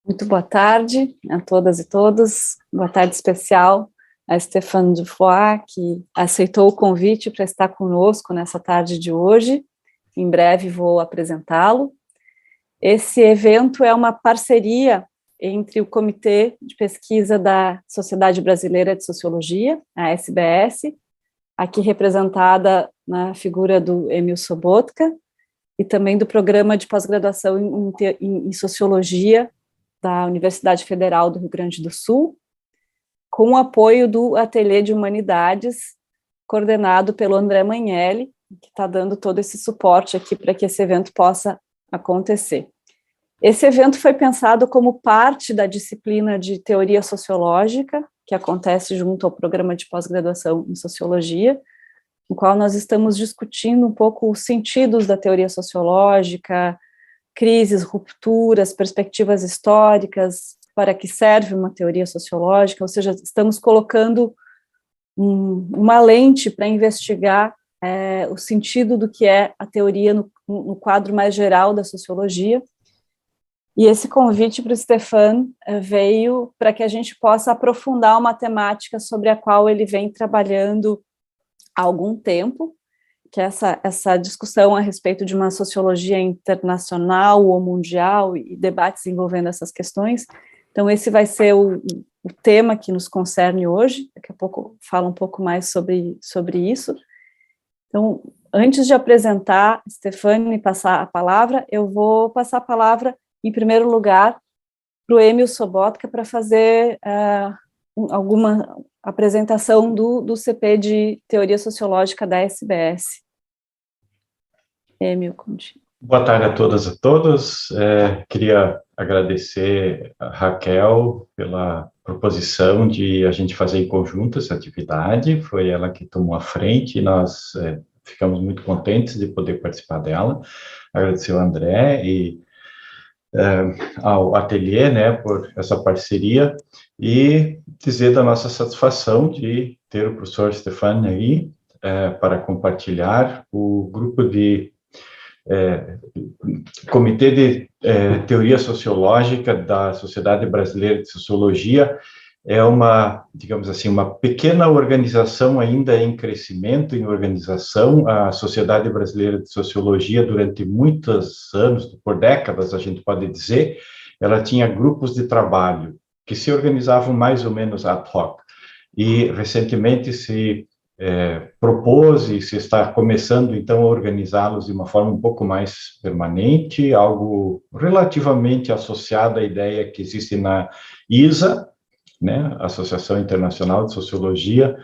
Muito boa tarde a todas e todos. Boa tarde especial a Stéphane Dufoix, que aceitou o convite para estar conosco nessa tarde de hoje. Em breve vou apresentá-lo. Esse evento é uma parceria entre o Comitê de Pesquisa da Sociedade Brasileira de Sociologia, a SBS, aqui representada na figura do Emil Sobotka, e também do Programa de Pós-Graduação em Sociologia da Universidade Federal do Rio Grande do Sul, com o apoio do Ateliê de Humanidades, coordenado pelo André Magnelli, que está dando todo esse suporte aqui para que esse evento possa acontecer. Esse evento foi pensado como parte da disciplina de Teoria Sociológica, que acontece junto ao Programa de Pós-Graduação em Sociologia, no qual nós estamos discutindo um pouco os sentidos da teoria sociológica, crises, rupturas, perspectivas históricas, para que serve uma teoria sociológica, ou seja, estamos colocando uma lente para investigar o sentido do que é a teoria no quadro mais geral da sociologia. E esse convite para o Stéphane veio para que a gente possa aprofundar uma temática sobre a qual ele vem trabalhando há algum tempo, que é essa discussão a respeito de uma sociologia internacional ou mundial e debates envolvendo essas questões. Então, esse vai ser o tema que nos concerne hoje. Daqui a pouco falo um pouco mais sobre isso. Então, antes de apresentar Stéphane e passar a palavra, eu vou passar a palavra, em primeiro lugar, para o Emil Sobotka para fazer alguma apresentação do CP de Teoria Sociológica da SBS. Emil, contigo. Boa tarde a todas e a todos. Queria agradecer a Raquel pela proposição de a gente fazer em conjunto essa atividade. Foi ela que tomou a frente e nós ficamos muito contentes de poder participar dela. Agradecer ao André e ao Ateliê, né, por essa parceria e dizer da nossa satisfação de ter o professor Stéphane aí para compartilhar o grupo de Comitê de Teoria Sociológica da Sociedade Brasileira de Sociologia. É uma, digamos assim, uma pequena organização ainda em crescimento, em organização. A Sociedade Brasileira de Sociologia, durante muitos anos, por décadas, a gente pode dizer, ela tinha grupos de trabalho que se organizavam mais ou menos ad hoc. E, recentemente, se propôs e se está começando, então, a organizá-los de uma forma um pouco mais permanente, algo relativamente associado à ideia que existe na ISA, né, Associação Internacional de Sociologia,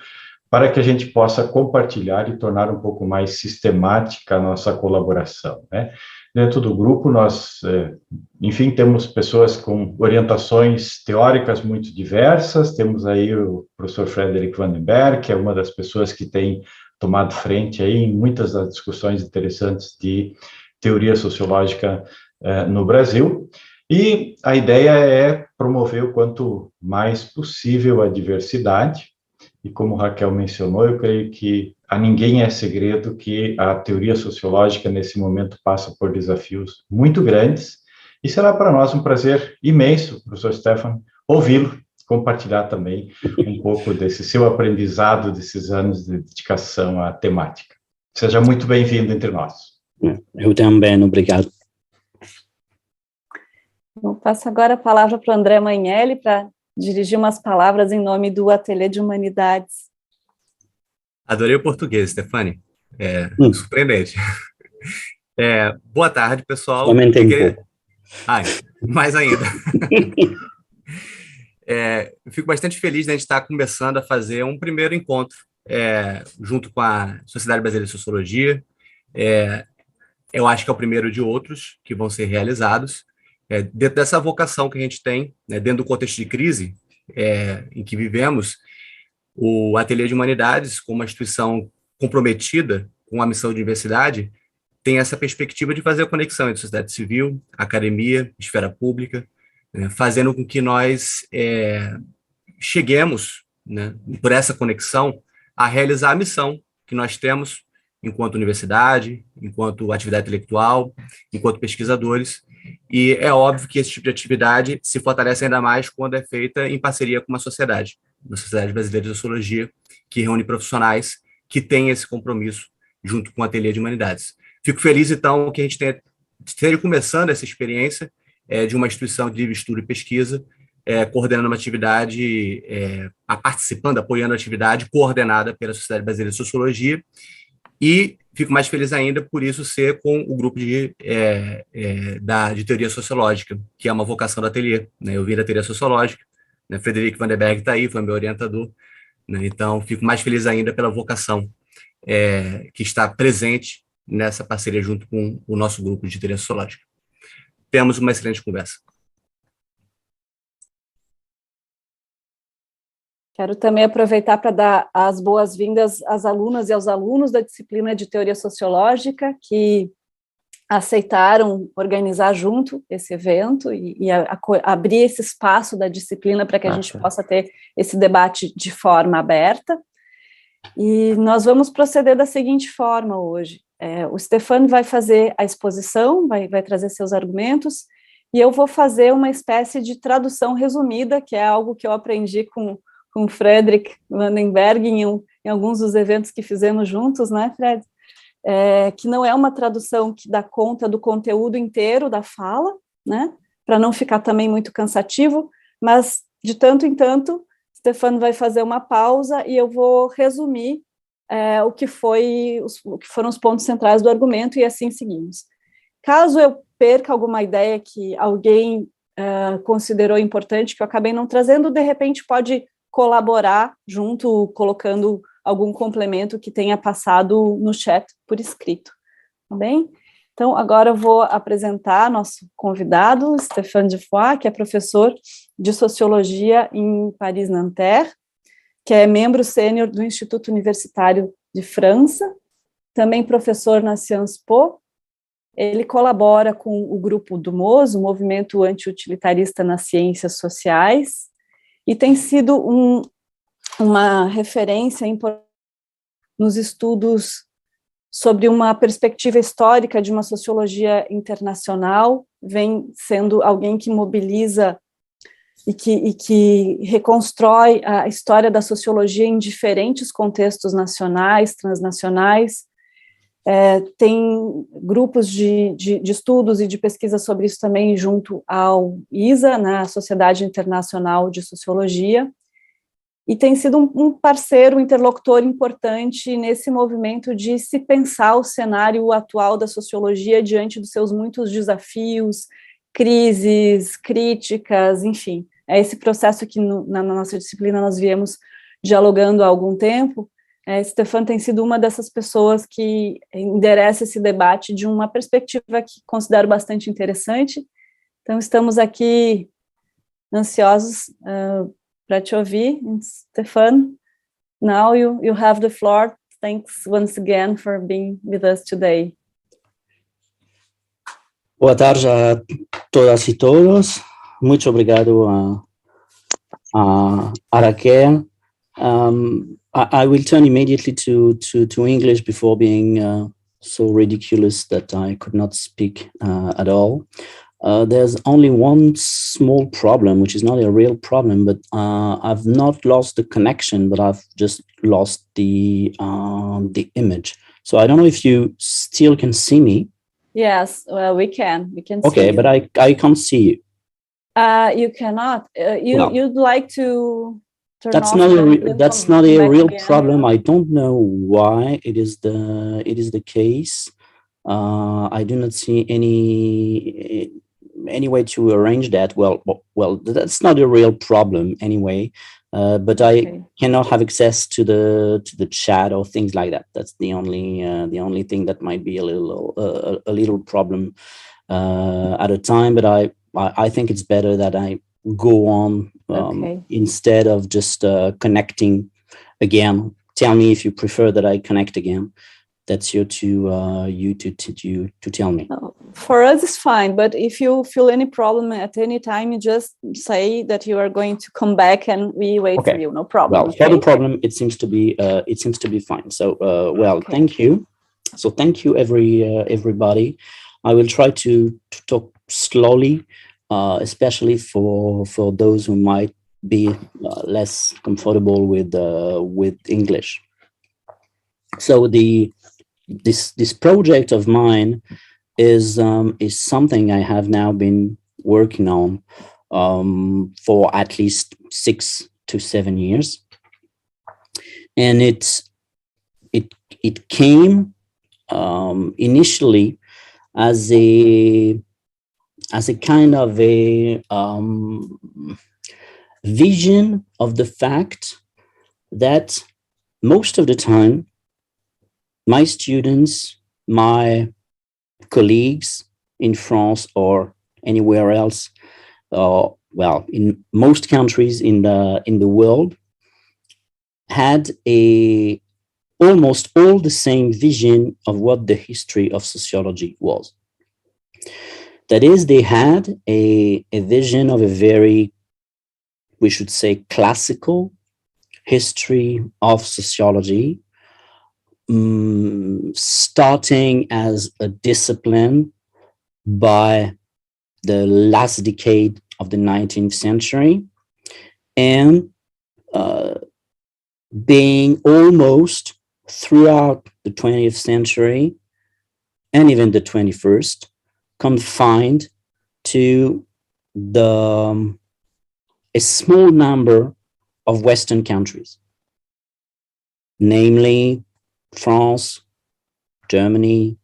para que a gente possa compartilhar e tornar um pouco mais sistemática a nossa colaboração, né? Dentro do grupo, nós, enfim, temos pessoas com orientações teóricas muito diversas. Temos aí o professor Frederick Vandenberg, que é uma das pessoas que tem tomado frente aí em muitas das discussões interessantes de teoria sociológica no Brasil. E a ideia é promover o quanto mais possível a diversidade. E como Raquel mencionou, eu creio que a ninguém é segredo que a teoria sociológica, nesse momento, passa por desafios muito grandes, e será para nós um prazer imenso, professor Stéphane, ouvi-lo, compartilhar também um pouco desse seu aprendizado, desses anos de dedicação à temática. Seja muito bem-vindo entre nós. Eu também, obrigado. Eu passo agora a palavra para o André Magnelli, para dirigir umas palavras em nome do Ateliê de Humanidades. Adorei o português, Stéphane. Surpreendente. Boa tarde, pessoal. Aumentei um pouco. Ai, mais ainda. Eu fico bastante feliz de a gente estar começando a fazer um primeiro encontro junto com a Sociedade Brasileira de Sociologia. Eu acho que é o primeiro de outros que vão ser realizados. Dentro dessa vocação que a gente tem, né, dentro do contexto de crise em que vivemos, o Ateliê de Humanidades, como uma instituição comprometida com a missão de universidade, tem essa perspectiva de fazer a conexão entre sociedade civil, academia, esfera pública, né, fazendo com que nós cheguemos, né, por essa conexão, a realizar a missão que nós temos enquanto universidade, enquanto atividade intelectual, enquanto pesquisadores, E é óbvio que esse tipo de atividade se fortalece ainda mais quando é feita em parceria com uma sociedade Brasileira de Sociologia, que reúne profissionais que têm esse compromisso junto com o Ateliê de Humanidades. Fico feliz, então, que a gente esteja começando essa experiência de uma instituição de estudo e pesquisa, coordenando uma atividade, participando, apoiando a atividade coordenada pela Sociedade Brasileira de Sociologia, e fico mais feliz ainda por isso ser com o grupo de Teoria Sociológica, que é uma vocação do ateliê, né? Eu vim da Teoria Sociológica, né? Frederico Van der Berg está aí, foi meu orientador, né? Então fico mais feliz ainda pela vocação que está presente nessa parceria junto com o nosso grupo de Teoria Sociológica. Temos uma excelente conversa. Quero também aproveitar para dar as boas-vindas às alunas e aos alunos da disciplina de Teoria Sociológica que aceitaram organizar junto esse evento e abrir esse espaço da disciplina para que a gente possa ter esse debate de forma aberta. E nós vamos proceder da seguinte forma hoje. O Stéphane vai fazer a exposição, vai trazer seus argumentos, e eu vou fazer uma espécie de tradução resumida, que é algo que eu aprendi com o Frederic Vandenberg em alguns dos eventos que fizemos juntos, né, Fred? Que não é uma tradução que dá conta do conteúdo inteiro da fala, né, para não ficar também muito cansativo, mas de tanto em tanto, Stéphane vai fazer uma pausa e eu vou resumir o que foram os pontos centrais do argumento e assim seguimos. Caso eu perca alguma ideia que alguém considerou importante, que eu acabei não trazendo, de repente pode colaborar junto, colocando algum complemento que tenha passado no chat por escrito, tá bem? Então, agora eu vou apresentar nosso convidado, Stéphane Dufoix, que é professor de Sociologia em Paris-Nanterre, que é membro sênior do Institut Universitário de França, também professor na Sciences Po. Ele colabora com o grupo do MOS, o Movimento Anti-Utilitarista nas Ciências Sociais, e tem sido uma referência importante nos estudos sobre uma perspectiva histórica de uma sociologia internacional, vem sendo alguém que mobiliza e que reconstrói a história da sociologia em diferentes contextos nacionais, transnacionais. Tem grupos de estudos e de pesquisa sobre isso também junto ao ISA, né, a Sociedade Internacional de Sociologia, e tem sido um parceiro, um interlocutor importante nesse movimento de se pensar o cenário atual da sociologia diante dos seus muitos desafios, crises, críticas, enfim. É esse processo que na nossa disciplina nós viemos dialogando há algum tempo. Stéphane tem sido uma dessas pessoas que endereça esse debate de uma perspectiva que considero bastante interessante. Então, estamos aqui ansiosos para te ouvir, Stéphane. Now you have the floor. Thanks once again for being with us today. Boa tarde a todas e todos. Muito obrigado a Raquel. I will turn immediately to English before being so ridiculous that I could not speak at all. There's only one small problem, which is not a real problem, but I've not lost the connection, but I've just lost the image. So I don't know if you still can see me. Yes, well, we can see okay, you. But I can't see you. You cannot. You'd like to turn that's off that's not a real again. problem. I don't know why it is the case. I do not see any way to arrange that. Well, that's not a real problem anyway. But I cannot have access to the chat or things like that. That's the only thing that might be a little problem at a time. But I think it's better that I go on instead of just connecting again. Tell me if you prefer that I connect again. That's you to tell me. For us, it's fine. But if you feel any problem at any time, you just say that you are going to come back, and we wait for you. No problem. Well, for the problem, it seems to be fine. So, thank you. So, thank you, everybody. I will try to talk slowly, especially for those who might be less comfortable with English. So this project of mine is something I have now been working on for at least 6 to 7 years, and it came initially as a kind of a vision of the fact that most of the time my students, my colleagues in France or anywhere else, well, in most countries in the world, had almost all the same vision of what the history of sociology was. That is, they had a vision of a very, we should say, classical history of sociology, starting as a discipline by the last decade of the 19th century and being almost throughout the 20th century and even the 21st confined to a small number of Western countries, namely France, Germany,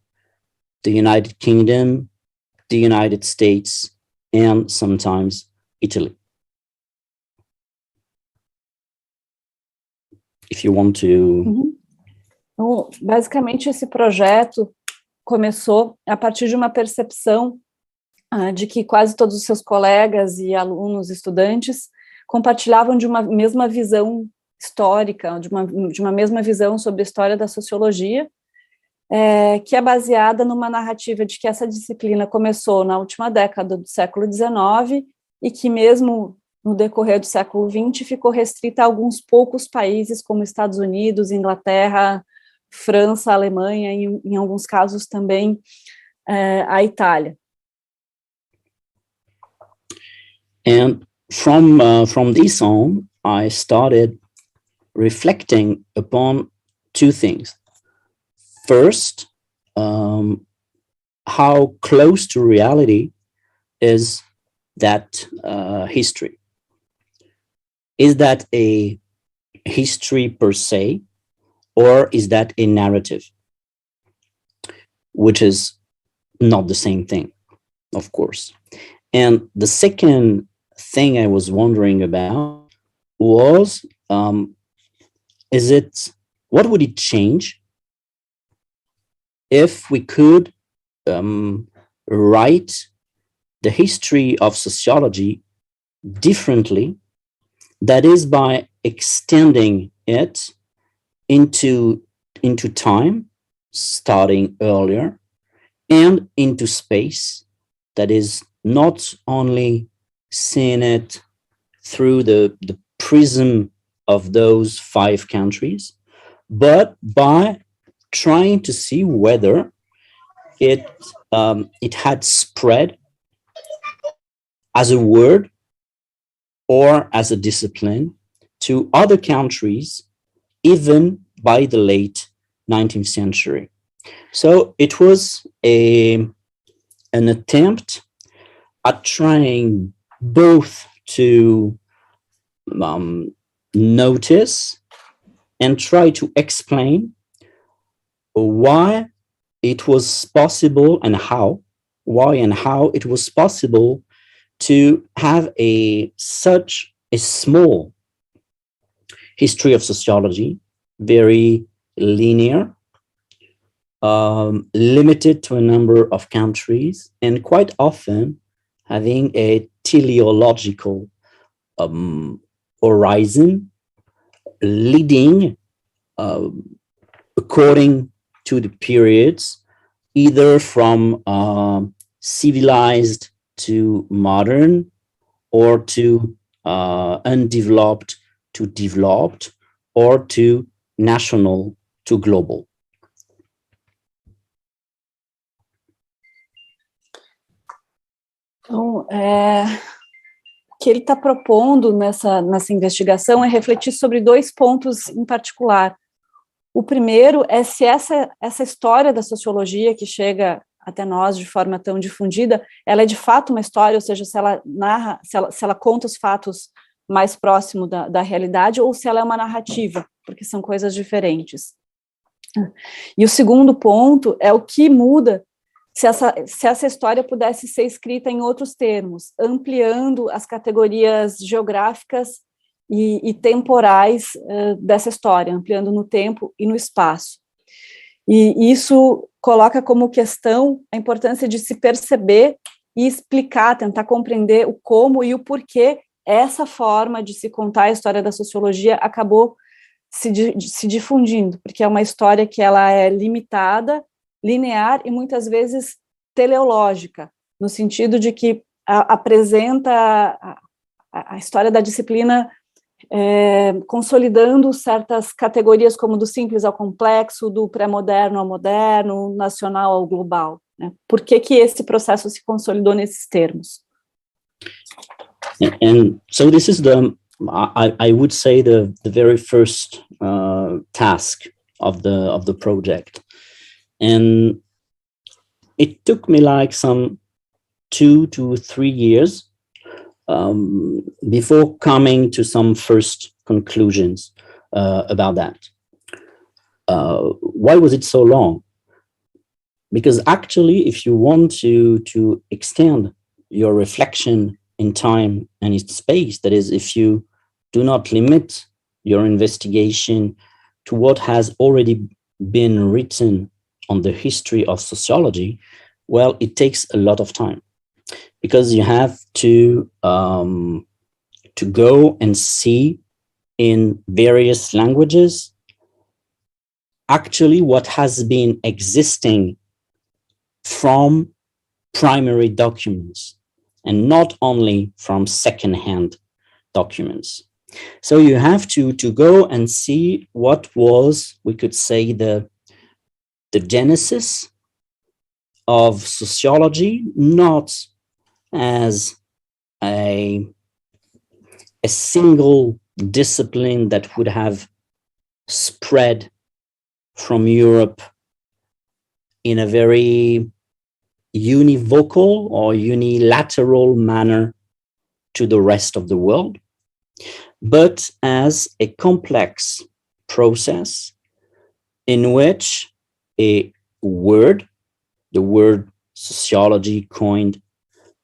the United Kingdom, the United States, and sometimes Italy. If you want to... Então, basicamente, esse projeto começou a partir de uma percepção de que quase todos os seus colegas e alunos, estudantes, compartilhavam de uma mesma visão histórica, de uma mesma visão sobre a história da sociologia, que é baseada numa narrativa de que essa disciplina começou na última década do século XIX e que mesmo no decorrer do século XX ficou restrita a alguns poucos países, como Estados Unidos, Inglaterra, França, Alemanha e, em alguns casos, também a Itália. And from this on, I started reflecting upon two things. First, how close to reality is that history? Is that a history per se, or is that a narrative? Which is not the same thing, of course. And the second thing I was wondering about was, what would it change if we could write the history of sociology differently, that is, by extending it into time, starting earlier, and into space, that is, not only seeing it through the prism of those 5 countries, but by trying to see whether it had spread as a word or as a discipline to other countries, even by the late 19th century. So it was an attempt at trying both to notice and try to explain why it was possible and how it was possible to have such a small history of sociology, very linear, limited to a number of countries, and quite often having a teleological horizon leading according to the periods, either from civilized to modern, or to undeveloped to developed, or to national to global. Então, o que ele está propondo nessa investigação é refletir sobre 2 pontos em particular. O primeiro é se essa história da sociologia que chega até nós de forma tão difundida, ela é de fato uma história, ou seja, se ela narra, se ela conta os fatos mais próximo da realidade, ou se ela é uma narrativa, porque são coisas diferentes. E o segundo ponto é o que muda se essa história pudesse ser escrita em outros termos, ampliando as categorias geográficas e temporais dessa história, ampliando no tempo e no espaço. E isso coloca como questão a importância de se perceber e explicar, tentar compreender o como e o porquê essa forma de se contar a história da sociologia acabou se difundindo, porque é uma história que ela é limitada, linear e muitas vezes teleológica, no sentido de que apresenta a história da disciplina consolidando certas categorias como do simples ao complexo, do pré-moderno ao moderno, nacional ao global. Né? Por que esse processo se consolidou nesses termos? And so this is I would say the very first task of the project, and it took me like some 2 to 3 years before coming to some first conclusions about that. Why was it so long? Because actually, if you want to extend your reflection in time and in space, that is, if you do not limit your investigation to what has already been written on the history of sociology, well, it takes a lot of time, because you have to go and see in various languages actually what has been existing from primary documents, and not only from second-hand documents. So you have to go and see what was, we could say, the genesis of sociology, not as a single discipline that would have spread from Europe in a very univocal or unilateral manner to the rest of the world, but as a complex process in which a word, the word sociology coined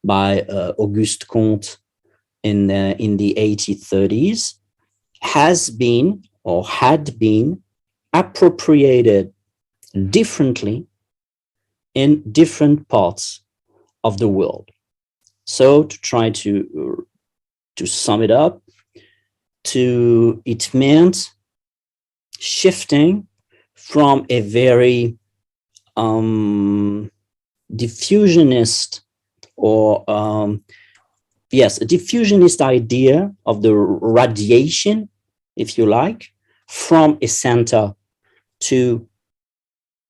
by Auguste Comte in the 1830s, has been or had been appropriated differently in different parts of the world. So to try to sum it up, it meant shifting from a very diffusionist or a diffusionist idea of the radiation, if you like, from a center to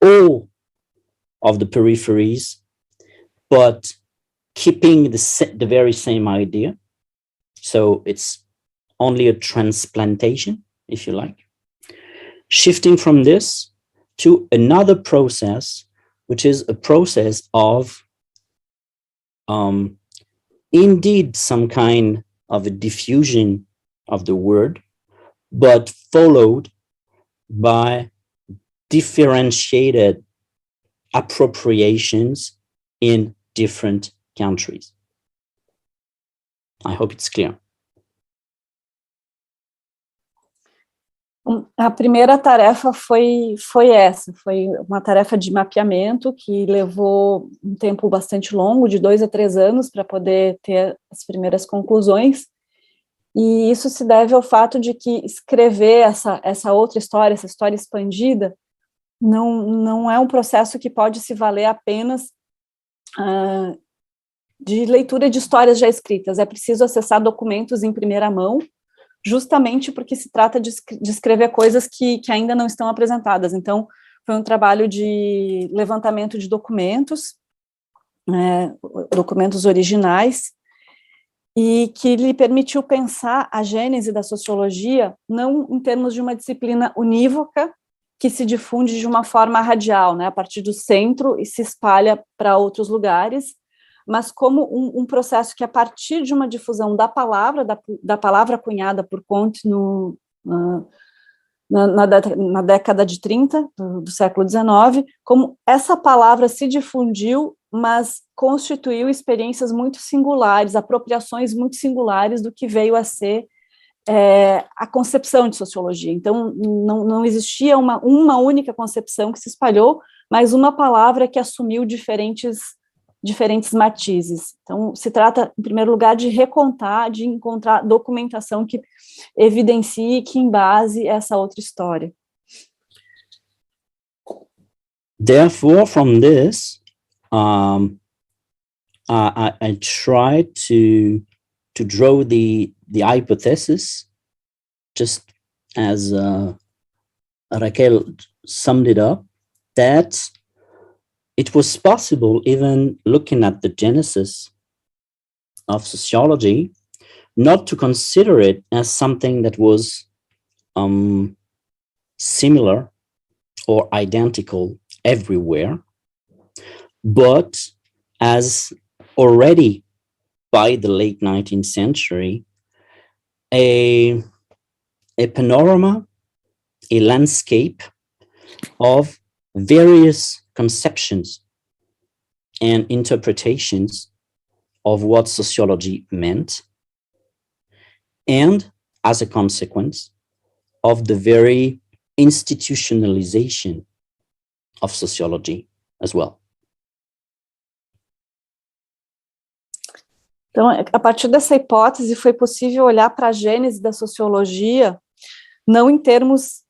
all of the peripheries, but keeping the very same idea. So it's only a transplantation, if you like. Shifting from this to another process, which is a process of indeed some kind of a diffusion of the word, but followed by differentiated appropriations in different countries. I hope it's clear. A primeira tarefa foi essa, foi uma tarefa de mapeamento que levou um tempo bastante longo, de 2 a 3 anos, para poder ter as primeiras conclusões, e isso se deve ao fato de que escrever essa outra história, essa história expandida, não é um processo que pode se valer apenas de leitura de histórias já escritas, é preciso acessar documentos em primeira mão, justamente porque se trata de escrever coisas que ainda não estão apresentadas. Então, foi um trabalho de levantamento de documentos, documentos originais, e que lhe permitiu pensar a gênese da sociologia não em termos de uma disciplina unívoca que se difunde de uma forma radial, né, a partir do centro e se espalha para outros lugares, mas como um processo que, a partir de uma difusão da palavra cunhada por Comte na década de 30 do século XIX, como essa palavra se difundiu, mas constituiu experiências muito singulares, apropriações muito singulares do que veio a ser a concepção de sociologia. Então, não existia uma única concepção que se espalhou, mas uma palavra que assumiu diferentes matizes. Então, se trata, em primeiro lugar, de recontar, de encontrar documentação que evidencie, que embase essa outra história. Therefore, from this, I try to draw the hypothesis, just as Raquel summed it up, that it was possible, even looking at the genesis of sociology, not to consider it as something that was similar or identical everywhere, but as already by the late 19th century, a panorama, a landscape of various conceptions and interpretations of what sociology meant, and as a consequence of the very institutionalization of sociology as well. Então, a partir dessa hipótese, foi possível olhar para a gênese da sociologia, não em termos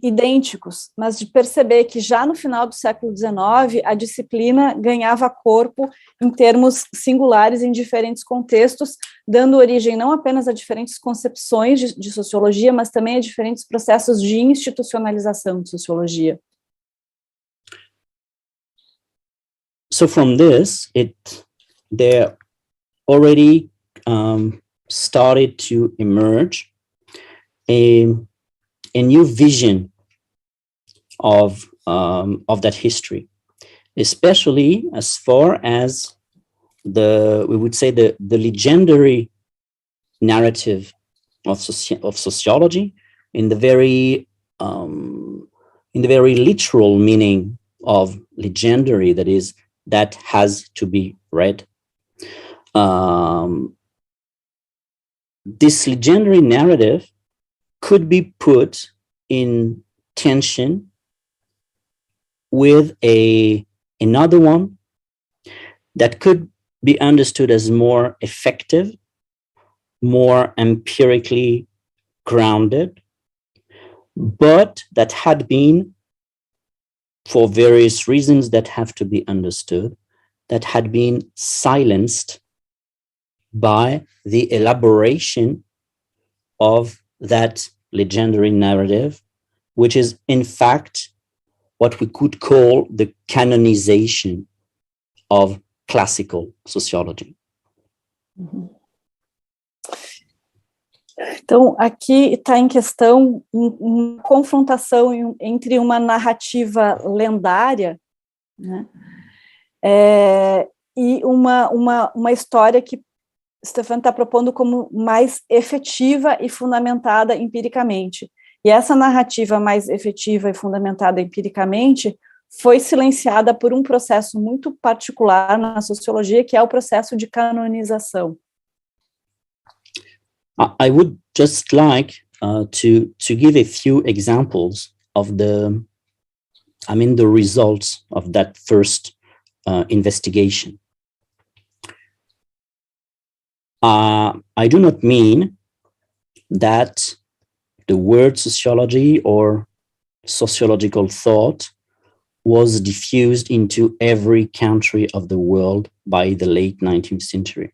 idênticos, mas de perceber que já no final do século XIX, a disciplina ganhava corpo em termos singulares em diferentes contextos, dando origem não apenas a diferentes concepções de sociologia, mas também a diferentes processos de institucionalização de sociologia. So from this, there already started to emerge a new vision of that history, especially as far as we would say the legendary narrative of sociology, in the very literal meaning of legendary, that is, that has to be read. This legendary narrative could be put in tension with another one that could be understood as more effective, more empirically grounded, but that had been, for various reasons that have to be understood, that had been silenced by the elaboration of that legendary narrative, which is in fact what we could call the canonization of classical sociology. Então, aqui está em questão uma confrontação entre uma narrativa lendária, né, e uma história que Stéphane está propondo como mais efetiva e fundamentada empiricamente. E essa narrativa mais efetiva e fundamentada empiricamente foi silenciada por um processo muito particular na sociologia, que é o processo de canonização. I would just like to give a few examples of the results of that first investigation. I do not mean that the word sociology or sociological thought was diffused into every country of the world by the late 19th century.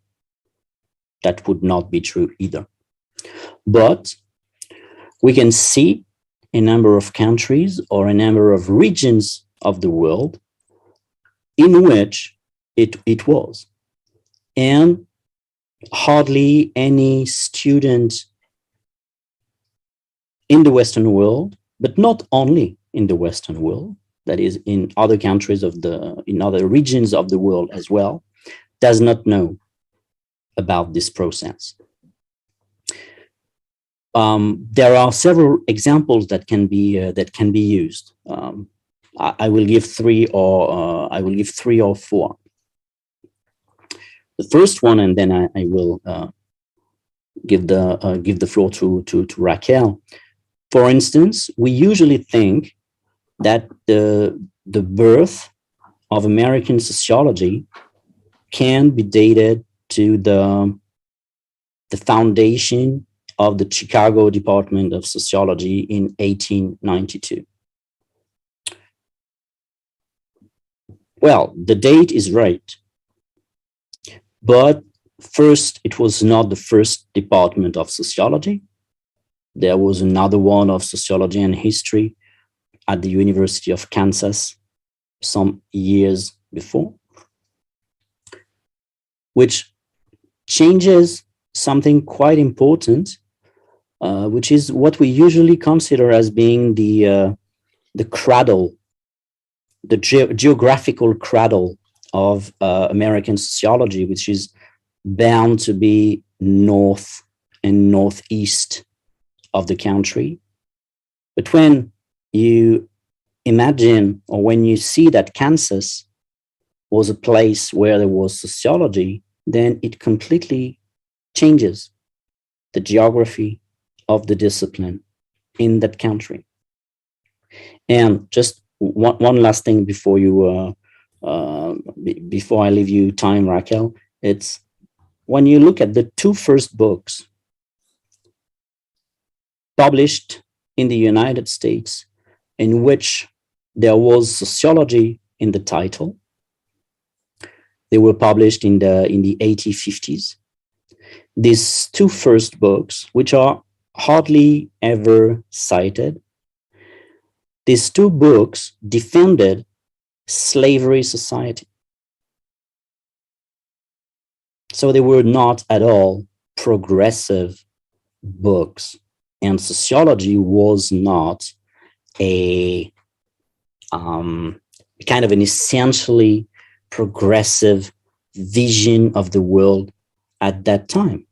That would not be true either. But we can see a number of countries or a number of regions of the world in which it was. And hardly any student in the Western world, but not only in the Western world, that is in other countries in other regions of the world as well, does not know about this process. There are several examples that can be used. I will give three or four. The first one, and then I will give the floor to Raquel. For instance, we usually think that the birth of American sociology can be dated to the foundation of the Chicago Department of Sociology in 1892. Well, the date is right, but first, it was not the first department of sociology. There was another one of sociology and history at the University of Kansas some years before, which changes something quite important, which is what we usually consider as being the cradle, the geographical cradle of American sociology, which is bound to be north and northeast of the country. But when you imagine, or when you see that Kansas was a place where there was sociology, then it completely changes the geography of the discipline in that country. And just one last thing before before I leave you time, Raquel, it's when you look at the two first books published in the United States, in which there was sociology in the title. They were published in the 1850s. These two first books, which are hardly ever cited, these two books defended slavery society. So they were not at all progressive books, and sociology was not a kind of an essentially progressive vision of the world at that time,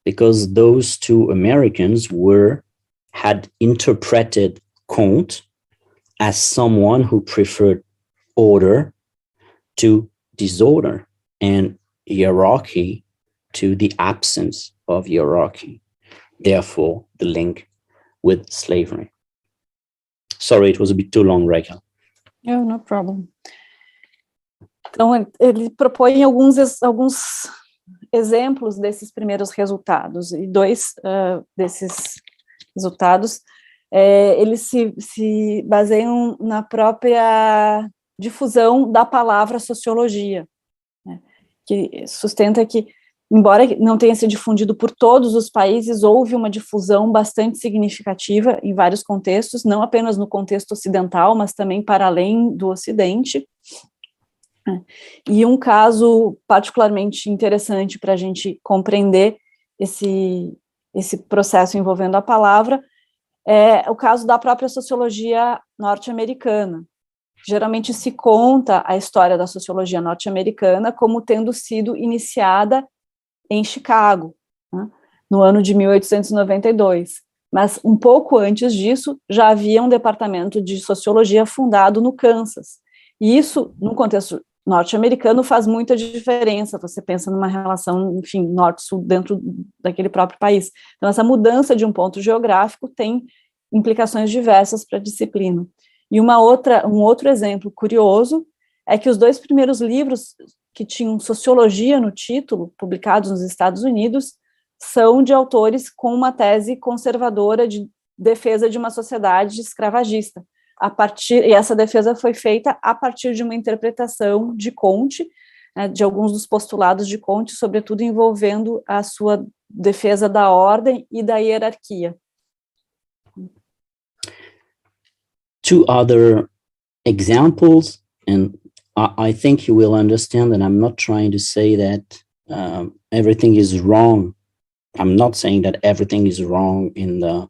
because those two Americans had interpreted Quando as someone who preferred order to disorder and hierarchy to the absence of hierarchy. Therefore, the link with slavery. Sorry, it was a bit too long, Raquel. Oh, no problem. Então, ele propõe alguns exemplos desses primeiros resultados, e dois desses resultados, eles se baseiam na própria difusão da palavra sociologia, né, que sustenta que, embora não tenha sido difundido por todos os países, houve uma difusão bastante significativa em vários contextos, não apenas no contexto ocidental, mas também para além do Ocidente. E um caso particularmente interessante para a gente compreender esse processo envolvendo a palavra é o caso da própria sociologia norte-americana. Geralmente se conta a história da sociologia norte-americana como tendo sido iniciada em Chicago, né, no ano de 1892. Mas um pouco antes disso, já havia um departamento de sociologia fundado no Kansas. E isso, no contexto norte-americano, faz muita diferença. Você pensa numa relação, enfim, norte-sul dentro daquele próprio país. Então, essa mudança de um ponto geográfico tem implicações diversas para a disciplina. E um outro exemplo curioso é que os dois primeiros livros que tinham sociologia no título, publicados nos Estados Unidos, são de autores com uma tese conservadora de defesa de uma sociedade escravagista. E essa defesa foi feita a partir de uma interpretação de Comte, né, de alguns dos postulados de Comte, sobretudo envolvendo a sua defesa da ordem e da hierarquia. Two other examples, and I think you will understand that I'm not trying to say that everything is wrong. I'm not saying that everything is wrong in the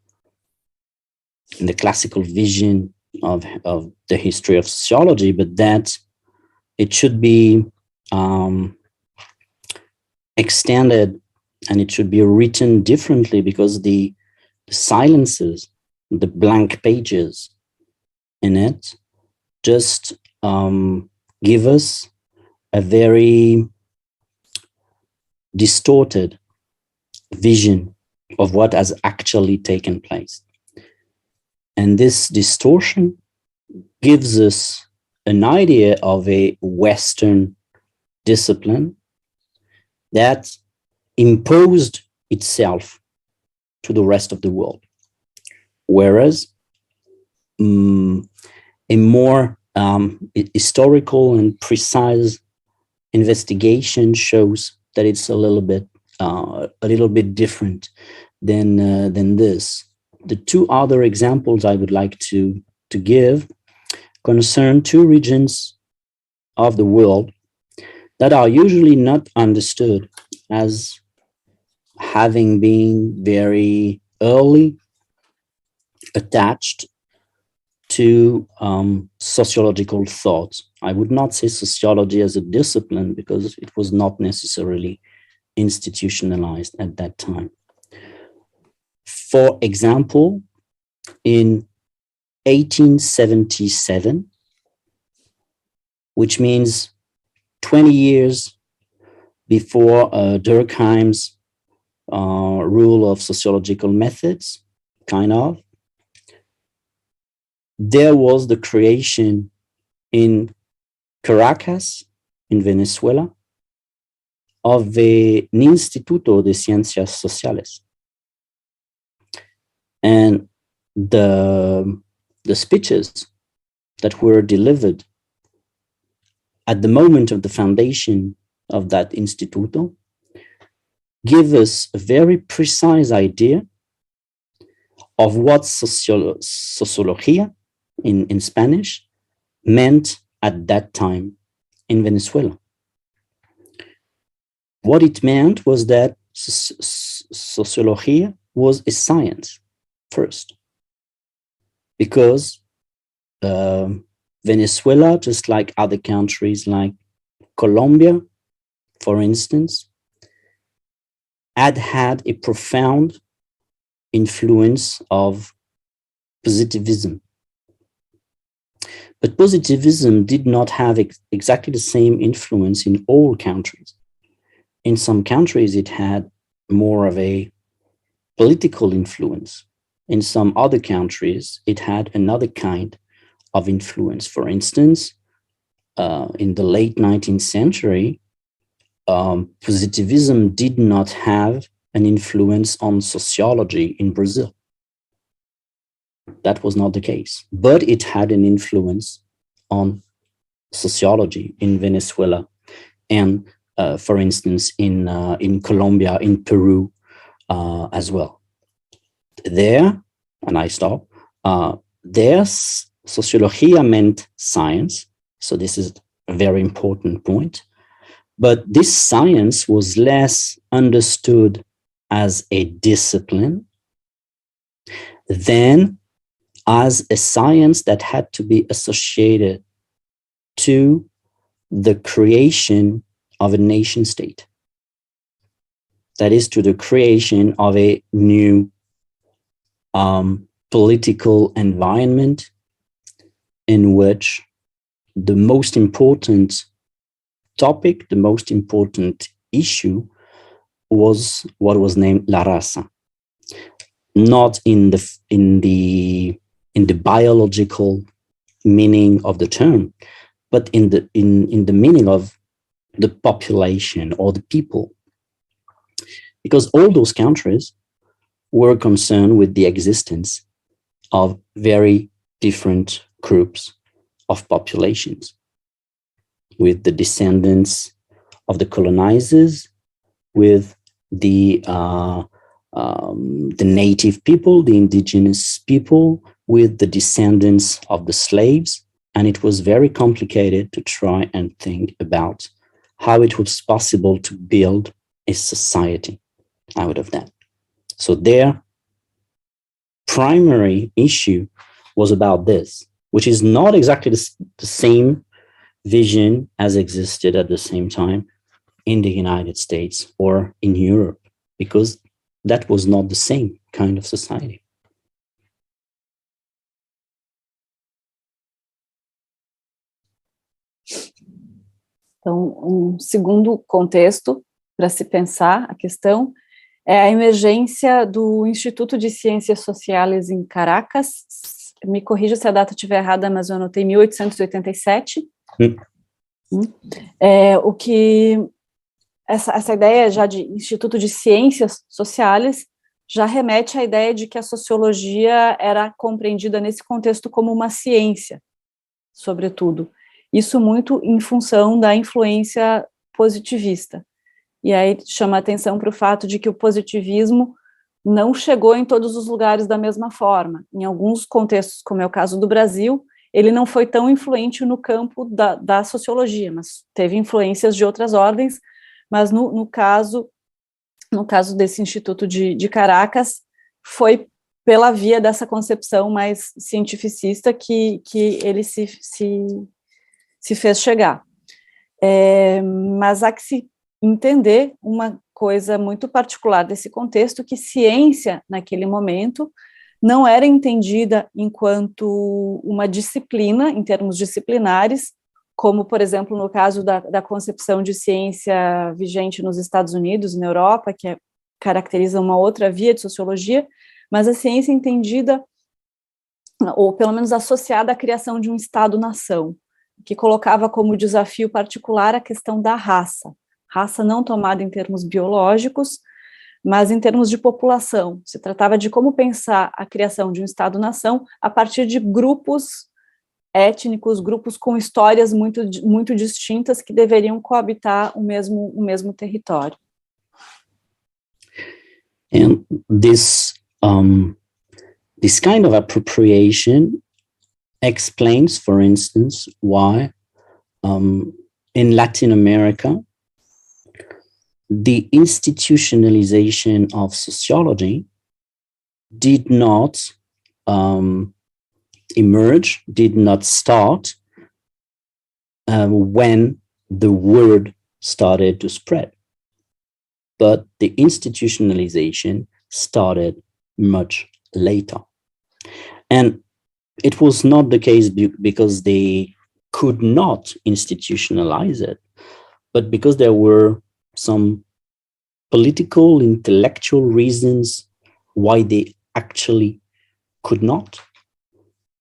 classical vision of the history of sociology, but that it should be extended and it should be written differently, because the silences, the blank pages in it, just give us a very distorted vision of what has actually taken place. And this distortion gives us an idea of a Western discipline that imposed itself to the rest of the world. Whereas a more historical and precise investigation shows that it's a little bit different than this. The two other examples I would like to give concern two regions of the world that are usually not understood as having been very early attached to sociological thought. I would not say sociology as a discipline, because it was not necessarily institutionalized at that time. For example, in 1877, which means 20 years before Durkheim's rule of sociological methods, kind of, there was the creation in Caracas, in Venezuela, of an Instituto de Ciencias Sociales. And the speeches that were delivered at the moment of the foundation of that Instituto give us a very precise idea of what Sociología in Spanish meant at that time in Venezuela. What it meant was that Sociología was a science first, because Venezuela, just like other countries like Colombia, for instance, had a profound influence of positivism. But positivism did not have exactly the same influence in all countries. In some countries, it had more of a political influence. In some other countries, it had another kind of influence. For instance, in the late 19th century, positivism did not have an influence on sociology in Brazil. That was not the case, but it had an influence on sociology in Venezuela, and for instance, in Colombia, in Peru as well. There, and I stop, there, Sociología meant science, so this is a very important point, but this science was less understood as a discipline than as a science that had to be associated to the creation of a nation state. That is, to the creation of a new political environment in which the most important topic, the most important issue was what was named La Raza. Not in the biological meaning of the term, but in the meaning of the population or the people. Because all those countries were concerned with the existence of very different groups of populations, with the descendants of the colonizers, with the native people, the indigenous people, with the descendants of the slaves, and it was very complicated to try and think about how it was possible to build a society out of that. So their primary issue was about this, which is not exactly the same vision as existed at the same time in the United States or in Europe, because that was not the same kind of society. Então, segundo contexto para se pensar a questão é a emergência do Instituto de Ciências Sociais em Caracas. Me corrija se a data estiver errada, mas eu anotei 1887. O que essa ideia já de Instituto de Ciências Sociais já remete à ideia de que a sociologia era compreendida nesse contexto como uma ciência, sobretudo. Isso muito em função da influência positivista. E aí chama a atenção para o fato de que o positivismo não chegou em todos os lugares da mesma forma. Em alguns contextos, como é o caso do Brasil, ele não foi tão influente no campo da sociologia, mas teve influências de outras ordens, mas no caso desse Instituto de Caracas, foi pela via dessa concepção mais cientificista que ele se fez chegar. Mas há que se entender uma coisa muito particular desse contexto, que ciência, naquele momento, não era entendida enquanto uma disciplina, em termos disciplinares, como, por exemplo, no caso da concepção de ciência vigente nos Estados Unidos, na Europa, que caracteriza uma outra via de sociologia, mas a ciência entendida, ou pelo menos associada à criação de um Estado-nação, que colocava como desafio particular a questão da raça não tomada em termos biológicos, mas em termos de população. Se tratava de como pensar a criação de um Estado-nação a partir de grupos étnicos, grupos com histórias muito distintas que deveriam coabitar o mesmo território. And this kind of appropriation explains, for instance, why in Latin America, the institutionalization of sociology did not emerge, did not start when the word started to spread. But the institutionalization started much later. And it was not the case because they could not institutionalize it, but because there were some political, intellectual reasons why they actually could not.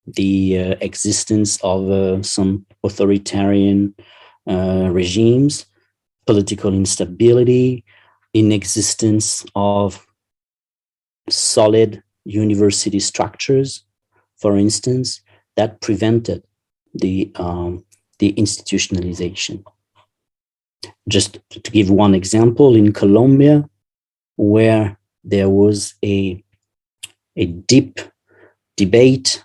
The existence of some authoritarian regimes, political instability, inexistence of solid university structures, for instance, that prevented the institutionalization. Just to give one example, in Colombia, where there was a deep debate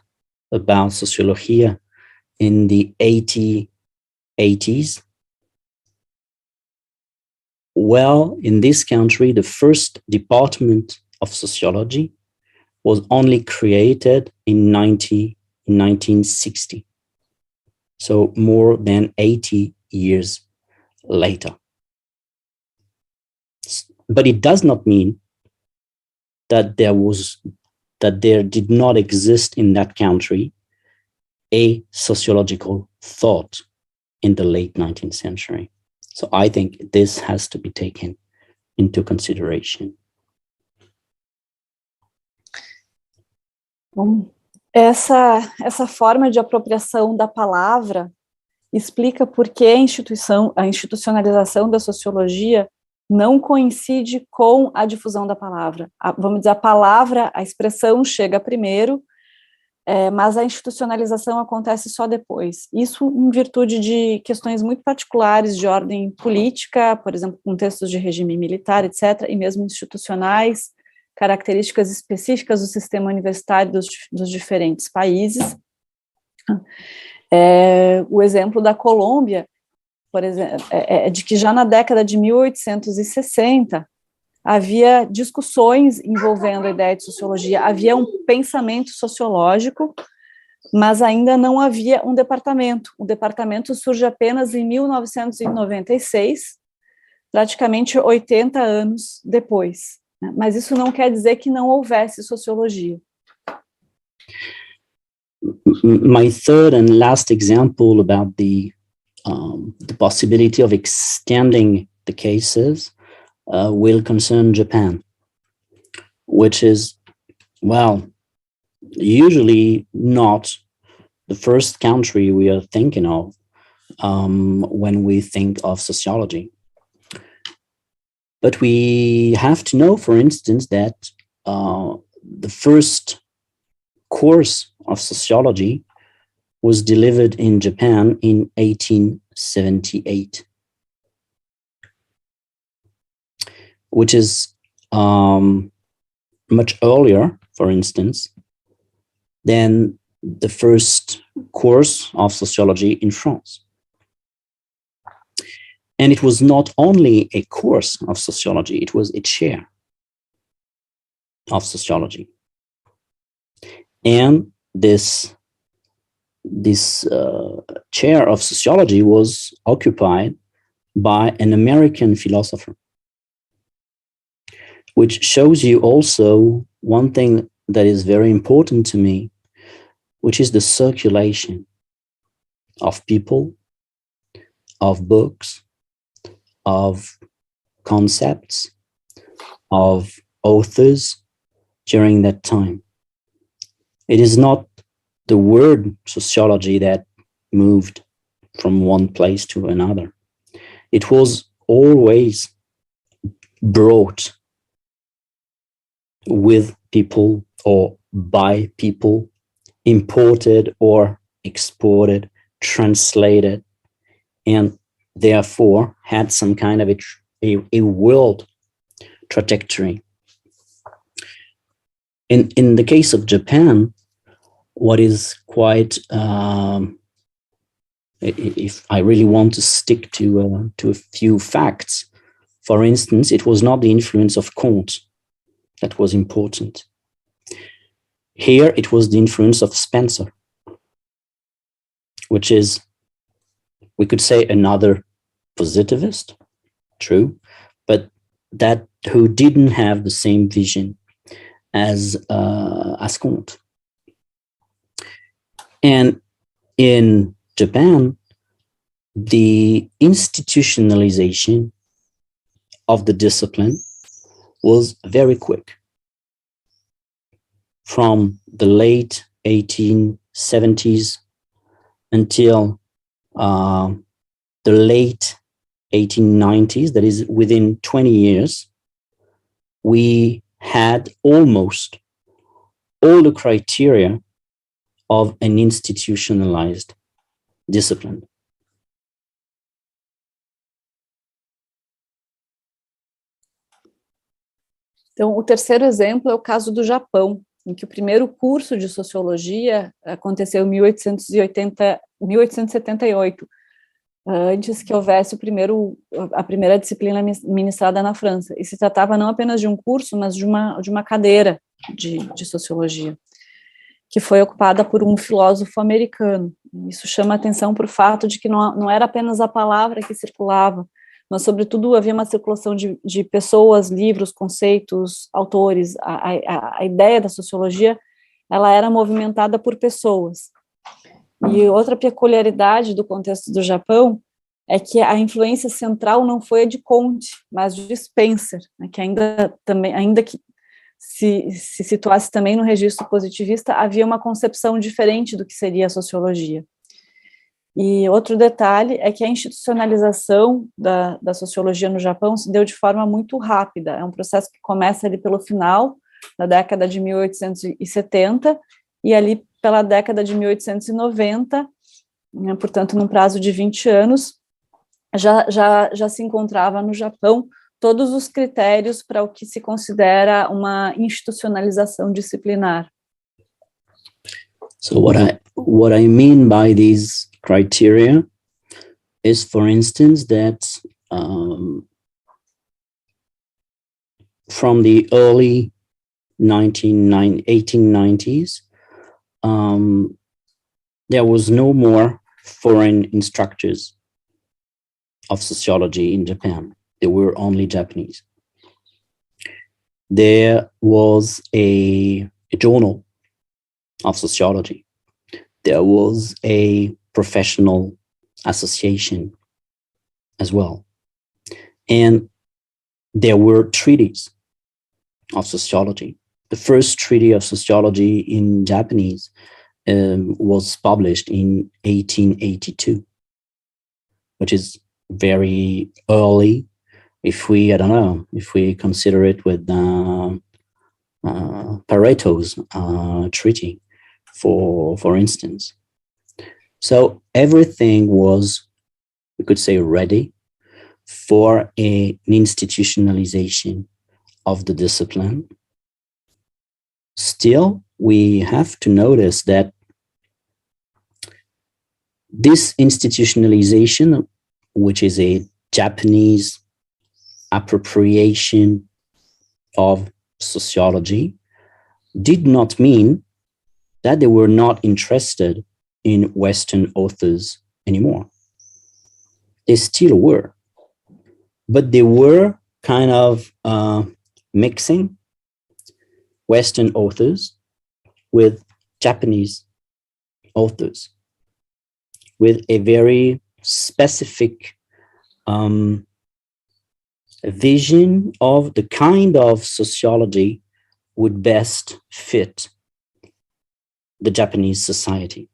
about Sociologia in the 80s, well, in this country, the first department of sociology was only created in 1960. So more than 80 years later. But it does not mean that there did not exist in that country a sociological thought in the late 19th century. So I think this has to be taken into consideration. Bom, essa forma de apropriação da palavra explica por que a institucionalização da sociologia não coincide com a difusão da palavra. Vamos dizer, a expressão chega primeiro, mas a institucionalização acontece só depois. Isso em virtude de questões muito particulares de ordem política, por exemplo, contextos de regime militar, etc., e mesmo institucionais, características específicas do sistema universitário dos diferentes países. O exemplo da Colômbia, por exemplo, é de que já na década de 1860 havia discussões envolvendo a ideia de sociologia, havia um pensamento sociológico, mas ainda não havia um departamento. O departamento surge apenas em 1996, praticamente 80 anos depois. Mas isso não quer dizer que não houvesse sociologia. My third and last example about the possibility of extending the cases will concern Japan, which is, well, usually not the first country we are thinking of when we think of sociology. But we have to know, for instance, that the first course of sociology was delivered in Japan in 1878, which is much earlier, for instance, than the first course of sociology in France. And it was not only a course of sociology, it was a chair of sociology. And this chair of sociology was occupied by an American philosopher, which shows you also one thing that is very important to me, which is the circulation of people, of books, of concepts, of authors during that time. It is not the word sociology that moved from one place to another. It was always brought with people or by people, imported or exported, translated, and therefore had some kind of a world trajectory. In the case of Japan, what is quite, if I really want to stick to a few facts, for instance, it was not the influence of Quando that was important. Here, it was the influence of Spencer, which is, we could say, another positivist, true, but that who didn't have the same vision as Quando. And in Japan, the institutionalization of the discipline was very quick. From the late 1870s until the late 1890s, that is within 20 years, we had almost all the criteria of an institutionalized discipline. Então, o terceiro exemplo é o caso do Japão, em que o primeiro curso de sociologia aconteceu em 1878, antes que houvesse a primeira disciplina ministrada na França. E se tratava não apenas de um curso, mas de uma cadeira de sociologia, que foi ocupada por um filósofo americano. Isso chama a atenção para o fato de que não era apenas a palavra que circulava, mas, sobretudo, havia uma circulação de pessoas, livros, conceitos, autores. A ideia da sociologia, ela era movimentada por pessoas. E outra peculiaridade do contexto do Japão é que a influência central não foi a de Comte, mas de Spencer, né, que ainda que se situasse também no registro positivista, havia uma concepção diferente do que seria a sociologia. E outro detalhe é que a institucionalização da sociologia no Japão se deu de forma muito rápida. É um processo que começa ali pelo final da década de 1870 e ali pela década de 1890, né, portanto, num prazo de 20 anos, já se encontrava no Japão todos os critérios para o que se considera uma institucionalização disciplinar. So what what I mean by these criteria is, for instance, that from the early 1890s, there was no more foreign instructors of sociology in Japan. There were only Japanese. There was a journal of sociology. There was a professional association as well. And there were treaties of sociology. The first treaty of sociology in Japanese was published in 1882, which is very early if we, I don't know, if we consider it with Pareto's treaty, for instance. So everything was, we could say, ready for an institutionalization of the discipline. Still, we have to notice that this institutionalization, which is a Japanese appropriation of sociology, did not mean that they were not interested in Western authors anymore. They still were, but they were kind of mixing Western authors with Japanese authors, with a very specific vision of the kind of sociology would best fit the Japanese society.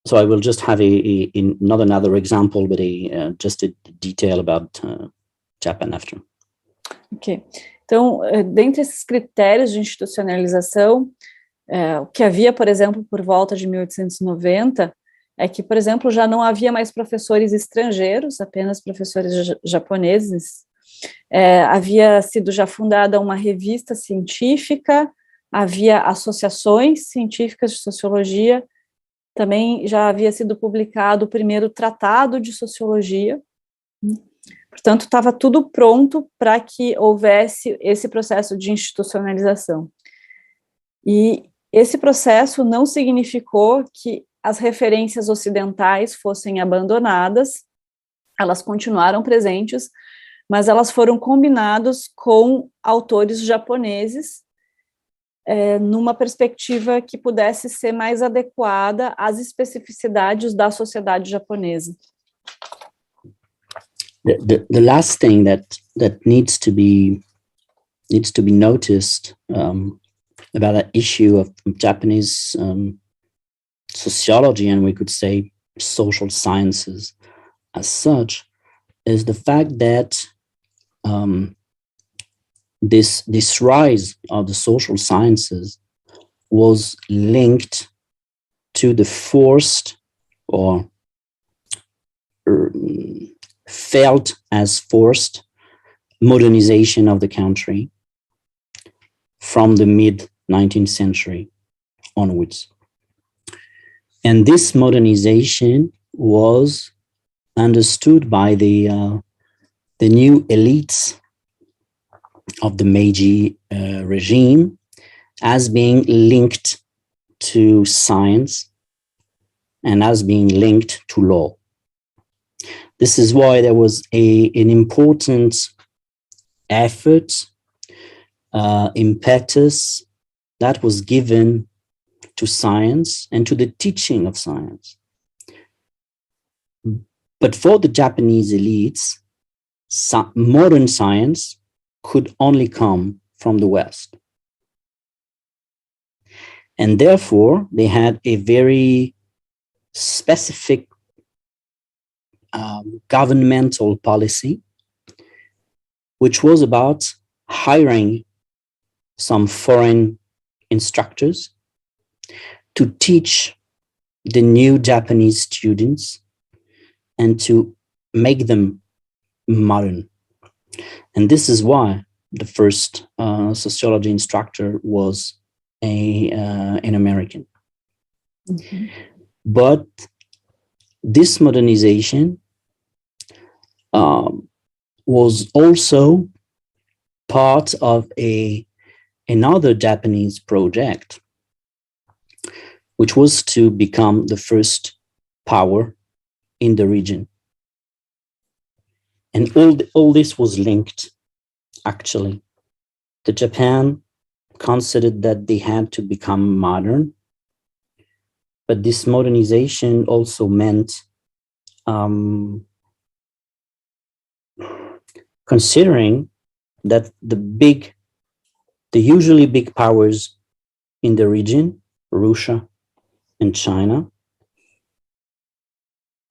So I will just have not another example, but just a detail about Japan after. Ok. Então, dentre esses critérios de institucionalização, o que havia, por exemplo, por volta de 1890, é que, por exemplo, já não havia mais professores estrangeiros, apenas professores japoneses. Havia sido já fundada uma revista científica, havia associações científicas de sociologia, também já havia sido publicado o primeiro tratado de sociologia. Portanto, estava tudo pronto para que houvesse esse processo de institucionalização. E esse processo não significou que as referências ocidentais fossem abandonadas, elas continuaram presentes, mas elas foram combinadas com autores japoneses, numa perspectiva que pudesse ser mais adequada às especificidades da sociedade japonesa. The last thing that needs to be noticed about that issue of Japanese sociology, and we could say social sciences as such, is the fact that this rise of the social sciences was linked to the forced or felt as forced modernization of the country from the mid-19th century onwards. And this modernization was understood by the new elites of the Meiji regime as being linked to science and as being linked to law. This is why there was an important effort, impetus that was given to science and to the teaching of science. But for the Japanese elites, modern science could only come from the West. And therefore, they had a very specific governmental policy, which was about hiring some foreign instructors to teach the new Japanese students and to make them modern. And this is why the first sociology instructor was an American. Mm-hmm. But this modernization was also part of another Japanese project, which was to become the first power in the region. And all this was linked, actually. The Japan considered that they had to become modern, but this modernization also meant considering that the usually big powers in the region, Russia and China,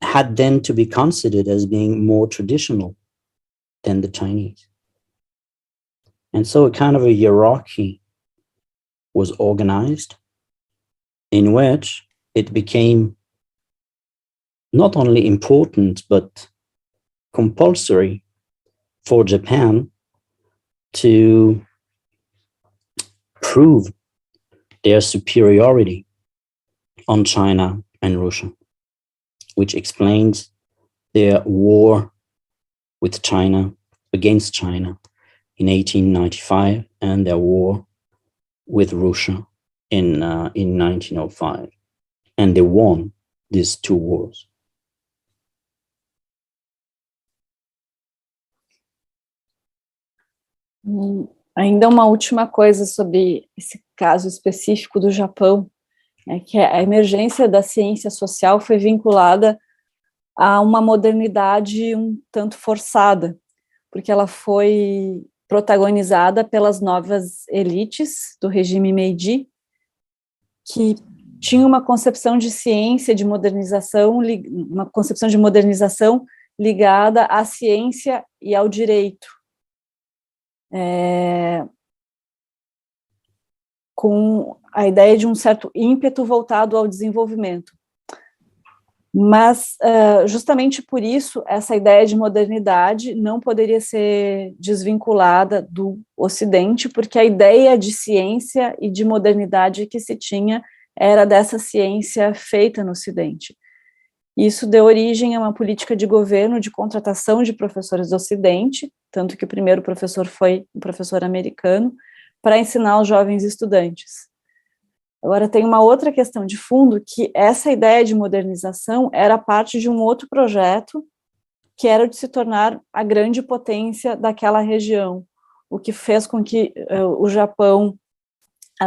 had then to be considered as being more traditional than the Chinese. And so a kind of a hierarchy was organized in which it became not only important, but compulsory for Japan to prove their superiority on China and Russia, which explains their war with China, against China in 1895, and their war with Russia in 1905. And they won these two wars. Ainda uma última coisa sobre esse caso específico do Japão, é que a emergência da ciência social foi vinculada a uma modernidade um tanto forçada, porque ela foi protagonizada pelas novas elites do regime Meiji, que tinha uma concepção de ciência, de modernização, uma concepção de modernização ligada à ciência e ao direito, com a ideia de um certo ímpeto voltado ao desenvolvimento. Mas, justamente por isso, essa ideia de modernidade não poderia ser desvinculada do Ocidente, porque a ideia de ciência e de modernidade que se tinha era dessa ciência feita no Ocidente. Isso deu origem a uma política de governo de contratação de professores do Ocidente, tanto que o primeiro professor foi um professor americano, para ensinar os jovens estudantes. Agora, tem uma outra questão de fundo, que essa ideia de modernização era parte de um outro projeto, que era de se tornar a grande potência daquela região, o que fez com que o Japão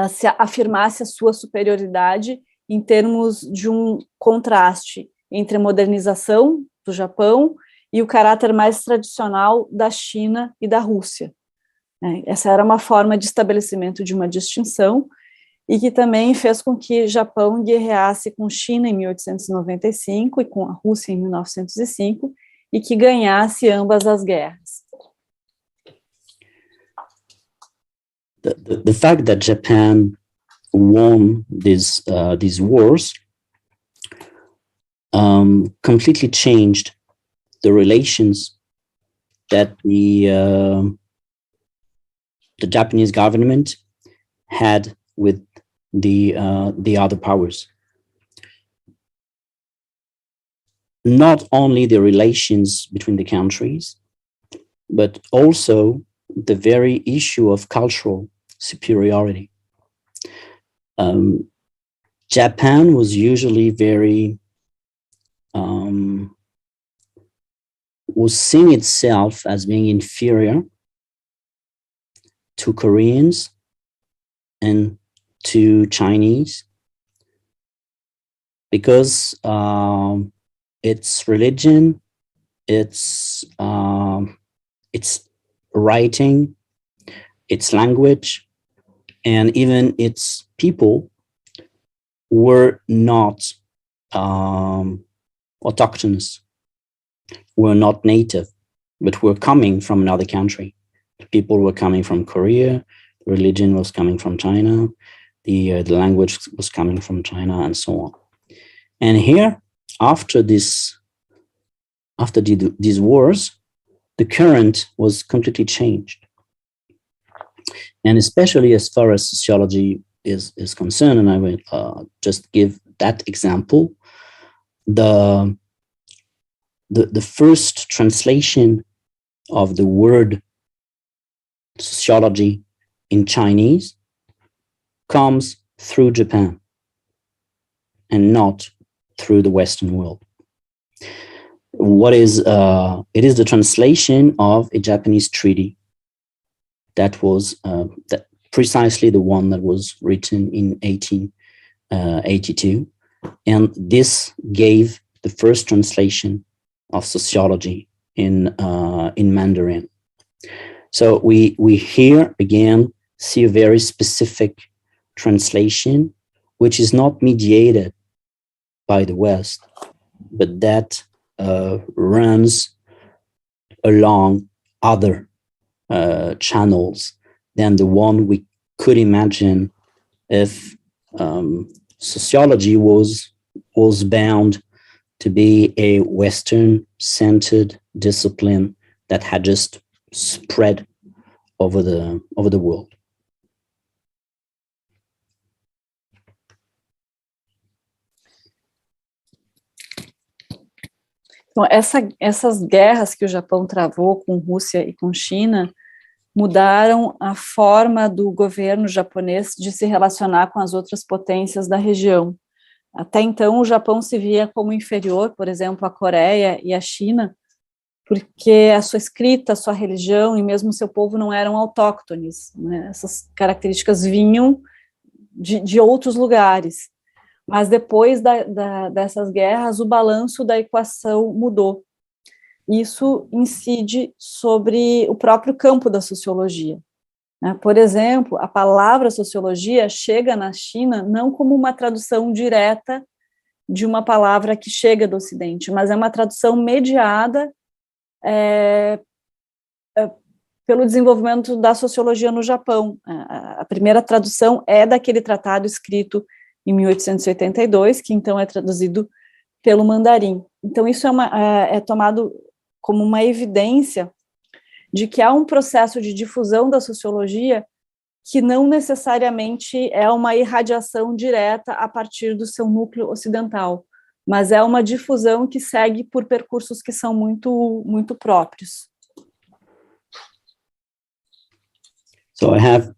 se afirmasse a sua superioridade em termos de um contraste entre a modernização do Japão e o caráter mais tradicional da China e da Rússia. Essa era uma forma de estabelecimento de uma distinção, e que também fez com que o Japão guerreasse com China em 1895 e com a Rússia em 1905, e que ganhasse ambas as guerras. The fact that Japan won these wars completely changed the relations that the Japanese government had with the other powers. Not only the relations between the countries, but also the very issue of cultural superiority. Japan was usually was seeing itself as being inferior to Koreans and to Chinese, because its religion, its writing, its language, and even its people were not autochthonous, were not native, but were coming from another country. The people were coming from Korea, religion was coming from China, the language was coming from China, and so on. And here, after these wars, the current was completely changed. And especially as far as sociology is concerned, and I will just give that example, the first translation of the word sociology in Chinese comes through Japan and not through the Western world. It is the translation of a Japanese treaty that was precisely the one that was written in 1882, and this gave the first translation of sociology in Mandarin. So we here again see a very specific translation, which is not mediated by the West, but that runs along other channels than the one we could imagine if sociology was bound to be a Western-centered discipline that had just spread over the world. Então, essas guerras que o Japão travou com Rússia e com China mudaram a forma do governo japonês de se relacionar com as outras potências da região. Até então, o Japão se via como inferior, por exemplo, à Coreia e à China, porque a sua escrita, a sua religião e mesmo o seu povo não eram autóctones, né? Essas características vinham de outros lugares. Mas depois dessas guerras, o balanço da equação mudou. Isso incide sobre o próprio campo da sociologia, né? Por exemplo, a palavra sociologia chega na China não como uma tradução direta de uma palavra que chega do Ocidente, mas é uma tradução mediada pelo desenvolvimento da sociologia no Japão. A primeira tradução é daquele tratado escrito em 1882, que então é traduzido pelo mandarim. Então isso é tomado como uma evidência de que há um processo de difusão da sociologia que não necessariamente é uma irradiação direta a partir do seu núcleo ocidental, mas é uma difusão que segue por percursos que são muito, muito próprios. So I have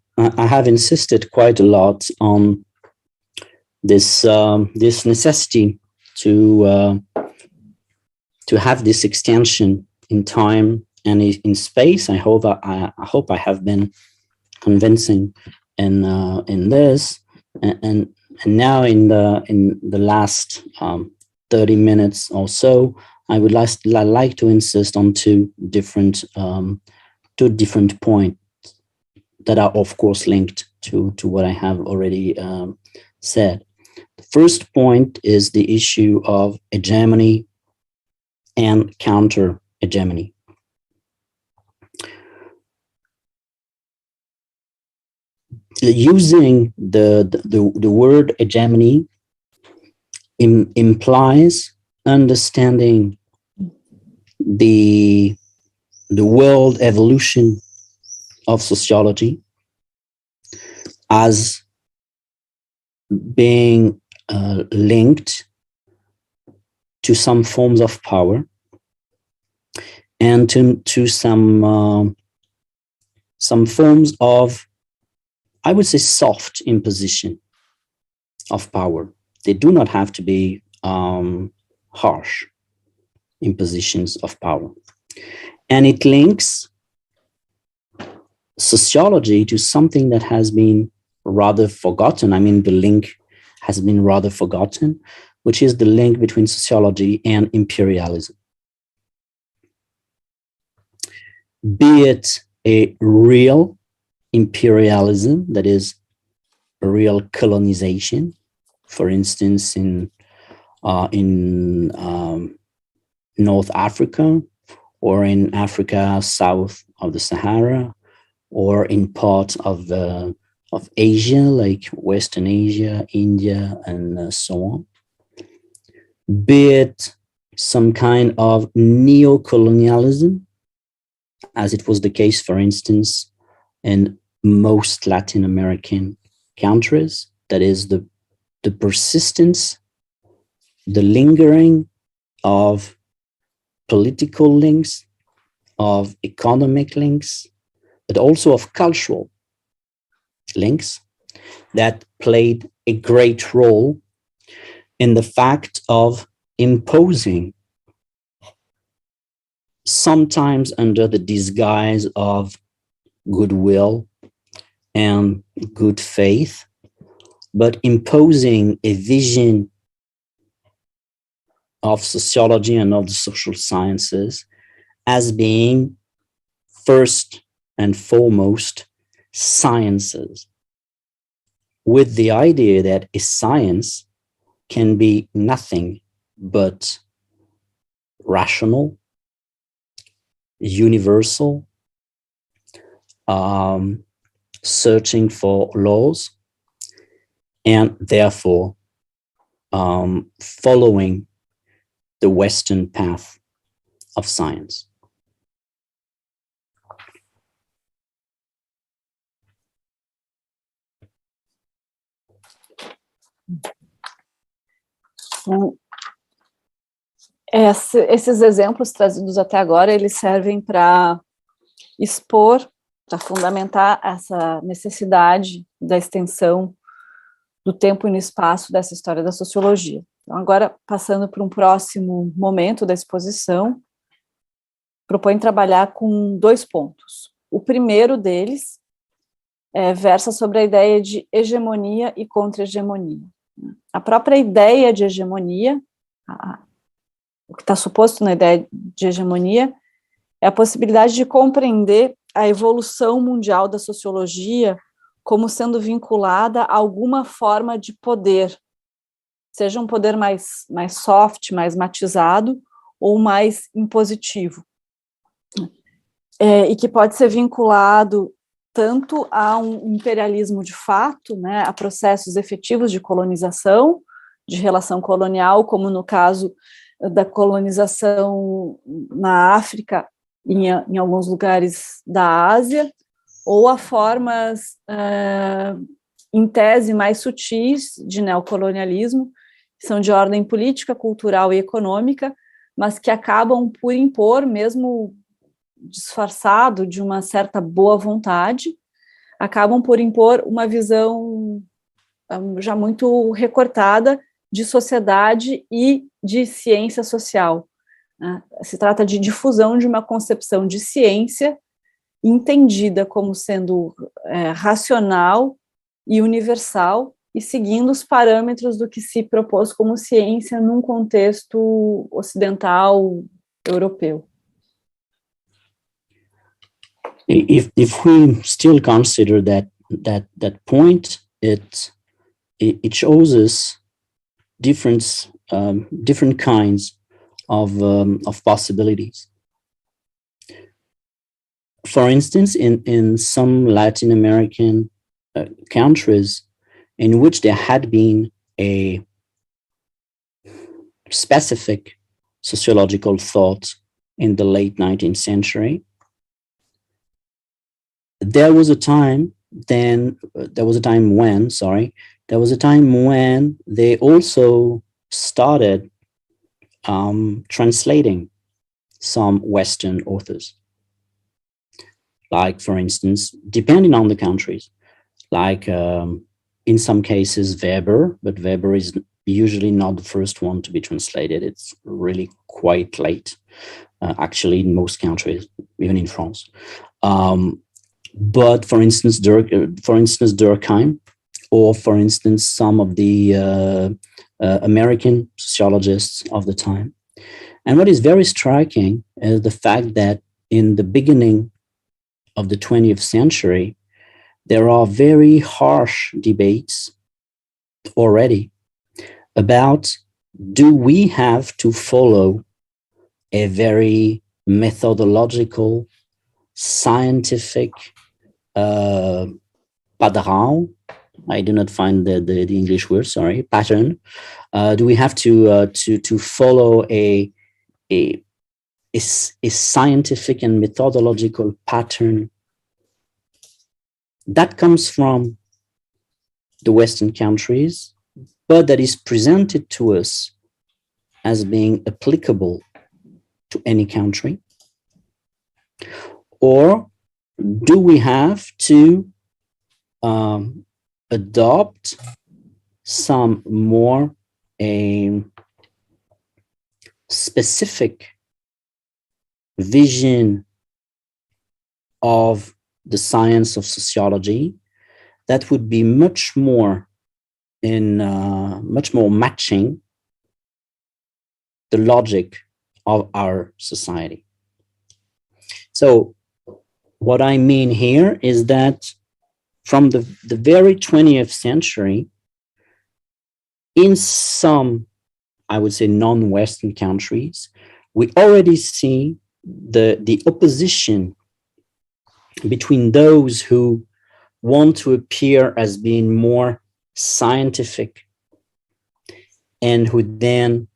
insisted quite a lot on this necessity to have this extension in time and in space. I hope I have been convincing in this, and now in the last 30 minutes or so, I would like to insist on two different points that are of course linked to what I have already said. The first point is the issue of hegemony and counter hegemony. Using the word hegemony implies understanding the world evolution of sociology as being linked to some forms of power and to some forms of, I would say, soft imposition of power. They do not have to be harsh impositions of power. And it links sociology to something that has been rather forgotten. I mean, the link has been rather forgotten, which is the link between sociology and imperialism. Be it a real imperialism, that is a real colonization, for instance, in North Africa, or in Africa south of the Sahara, or in parts of Asia, like Western Asia, India, and so on. Be it some kind of neo-colonialism, as it was the case, for instance, in most Latin American countries. That is the persistence, the lingering of political links, of economic links, but also of cultural links that played a great role in the fact of imposing, sometimes under the disguise of goodwill and good faith, but imposing a vision of sociology and of the social sciences as being first and foremost sciences, with the idea that a science can be nothing but rational, universal, searching for laws, and therefore following the Western path of science. Esses exemplos trazidos até agora, eles servem para expor, para fundamentar essa necessidade da extensão do tempo e no espaço dessa história da sociologia. Então, agora, passando para um próximo momento da exposição, propõe trabalhar com 2 pontos. O primeiro deles versa sobre a ideia de hegemonia e contra-hegemonia. A própria ideia de hegemonia, o que está suposto na ideia de hegemonia, é a possibilidade de compreender a evolução mundial da sociologia como sendo vinculada a alguma forma de poder, seja um poder mais soft, mais matizado, ou mais impositivo, e que pode ser vinculado tanto a um imperialismo de fato, né, a processos efetivos de colonização, de relação colonial, como no caso da colonização na África, em alguns lugares da Ásia, ou a formas, em tese, mais sutis de neocolonialismo, que são de ordem política, cultural e econômica, mas que acabam por impor, mesmo disfarçado de uma certa boa vontade, acabam por impor uma visão já muito recortada de sociedade e de ciência social. Se trata de difusão de uma concepção de ciência entendida como sendo racional e universal e seguindo os parâmetros do que se propôs como ciência num contexto ocidental europeu. If we still consider that point, it shows us different kinds of possibilities. For instance, in some Latin American countries in which there had been a specific sociological thought in the late 19th century, there was a time when they also started translating some Western authors. Like, for instance, depending on the countries, like in some cases Weber, but Weber is usually not the first one to be translated. It's really quite late, actually, in most countries, even in France. But for instance, Durkheim, or for instance, some of the American sociologists of the time. And what is very striking is the fact that in the beginning of the 20th century, there are very harsh debates already about, do we have to follow a very methodological, scientific padrão? I do not find the English word, sorry, pattern. Do we have to follow a scientific and methodological pattern that comes from the Western countries, but that is presented to us as being applicable to any country? Or do we have to adopt some more specific vision of the science of sociology that would be much more matching the logic of our society? So what I mean here is that from the very 20th century, in some, I would say, non-Western countries, we already see the opposition between those who want to appear as being more scientific and who then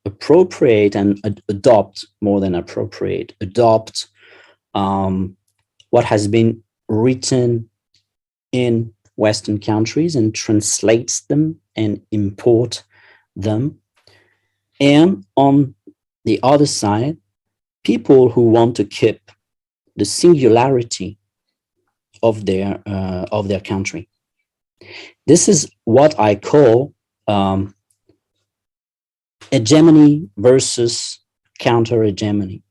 appropriate and adopt, more than appropriate, adopt what has been written in Western countries and translates them and import them. And on the other side, people who want to keep the singularity of their country. This is what I call hegemony versus counter hegemony.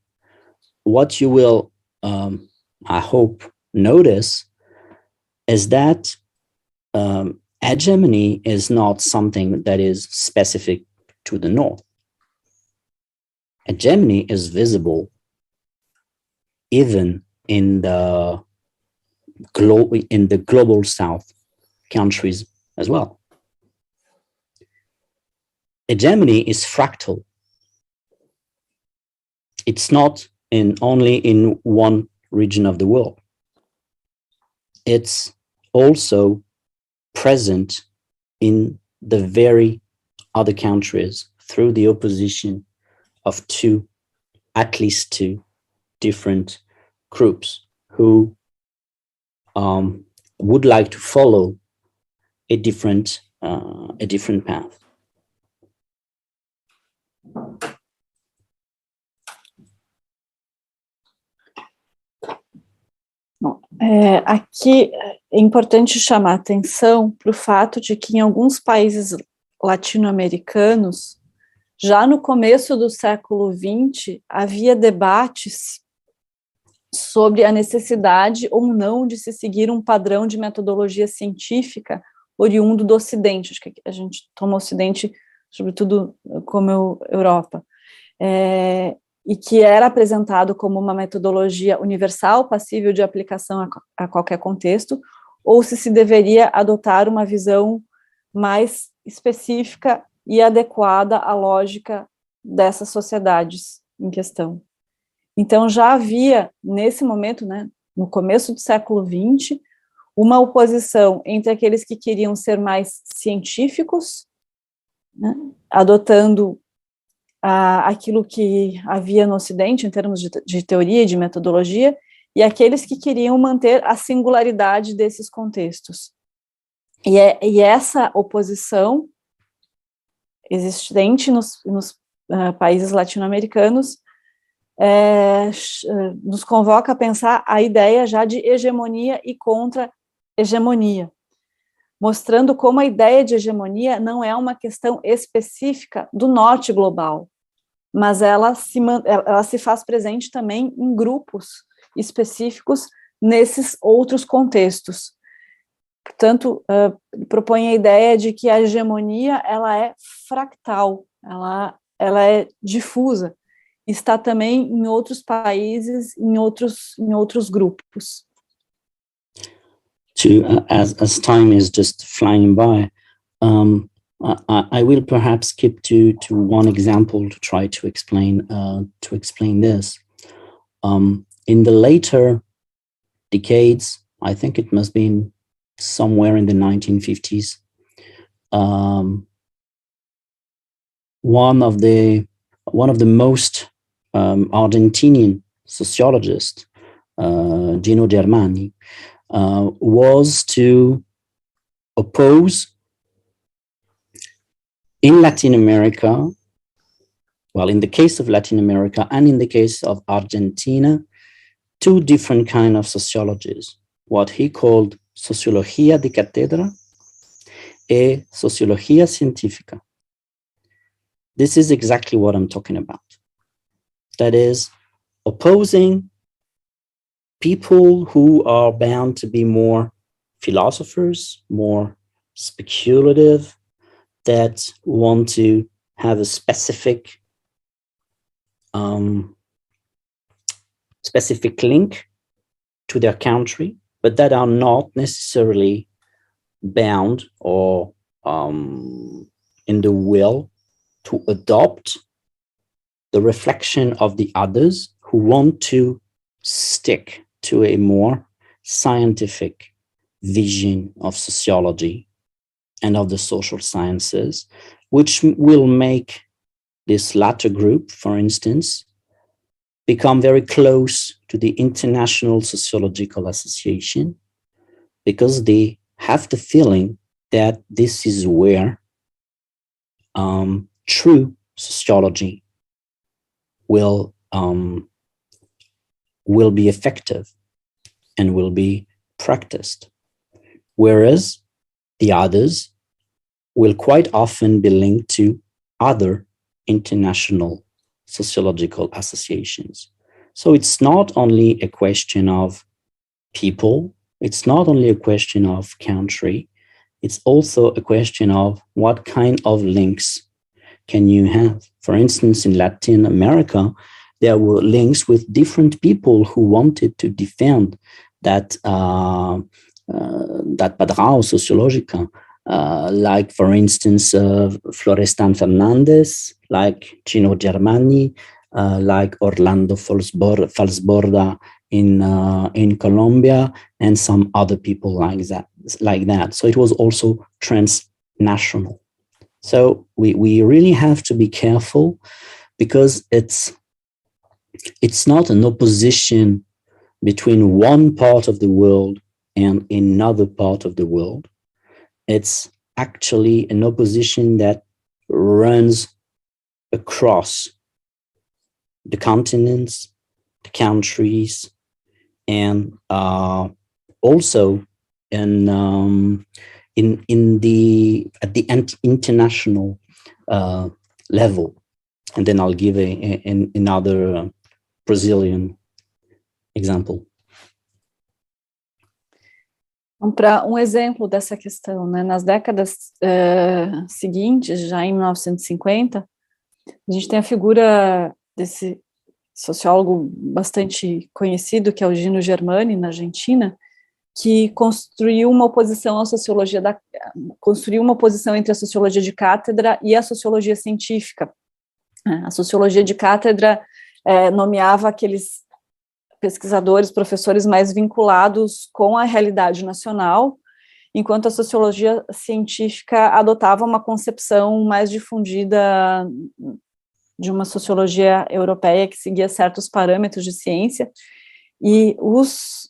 What you will, I hope, notice is that hegemony is not something that is specific to the North. Hegemony is visible even in the global South countries as well. Hegemony is fractal. It's not only in one region of the world. It's also present in the very other countries through the opposition of at least two different groups who would like to follow a different path. Aqui é importante chamar a atenção para o fato de que em alguns países latino-americanos, já no começo do século XX, havia debates sobre a necessidade ou não de se seguir um padrão de metodologia científica oriundo do Ocidente. Acho que a gente toma o Ocidente, sobretudo como Europa, e que era apresentado como uma metodologia universal, passível de aplicação a qualquer contexto, ou se deveria adotar uma visão mais específica e adequada à lógica dessas sociedades em questão. Então, já havia, nesse momento, né, no começo do século XX, uma oposição entre aqueles que queriam ser mais científicos, né, adotando aquilo que havia no Ocidente, em termos de teoria e de metodologia, e aqueles que queriam manter a singularidade desses contextos. E essa oposição existente nos países latino-americanos nos convoca a pensar a ideia já de hegemonia e contra-hegemonia, mostrando como a ideia de hegemonia não é uma questão específica do norte global, mas ela se faz presente também em grupos específicos nesses outros contextos. Portanto, propõe a ideia de que a hegemonia ela é fractal, ela é difusa, está também em outros países, em outros grupos. As time is just flying by, I will perhaps skip to one example to try to explain this. In the later decades, I think it must be somewhere in the 1950s, one of the most Argentinian sociologists, Gino Germani, was to oppose in Latin America, well, in the case of Latin America and in the case of Argentina, two different kinds of sociologies, what he called Sociologia de cátedra and Sociologia científica. This is exactly what I'm talking about. That is, opposing people who are bound to be more philosophers, more speculative, that want to have a specific link to their country, but that are not necessarily bound or in the will to adopt the reflection of the others who want to stick to a more scientific vision of sociology and of the social sciences, which will make this latter group, for instance, become very close to the International Sociological Association, because they have the feeling that this is where true sociology will be effective and will be practiced, whereas the others will quite often be linked to other international sociological associations. So it's not only a question of people, it's not only a question of country, it's also a question of what kind of links can you have. For instance, in Latin America, there were links with different people who wanted to defend that padrão sociológica, like, for instance, Florestan Fernandez, like Gino Germani, like Orlando Falsborda in Colombia, and some other people like that. So it was also transnational. So we really have to be careful, because it's not an opposition between one part of the world and another part of the world. It's actually an opposition that runs across the continents, the countries, and also at the international level. And then I'll give another Brazilian example. Para um exemplo dessa questão, né, nas décadas seguintes, já em 1950, a gente tem a figura desse sociólogo bastante conhecido, que é o Junho Germani, na Argentina, que construiu uma oposição à construiu uma oposição entre a sociologia de cátedra e a sociologia científica. A sociologia de cátedra nomeava aqueles pesquisadores, professores mais vinculados com a realidade nacional, enquanto a sociologia científica adotava uma concepção mais difundida de uma sociologia europeia que seguia certos parâmetros de ciência, e os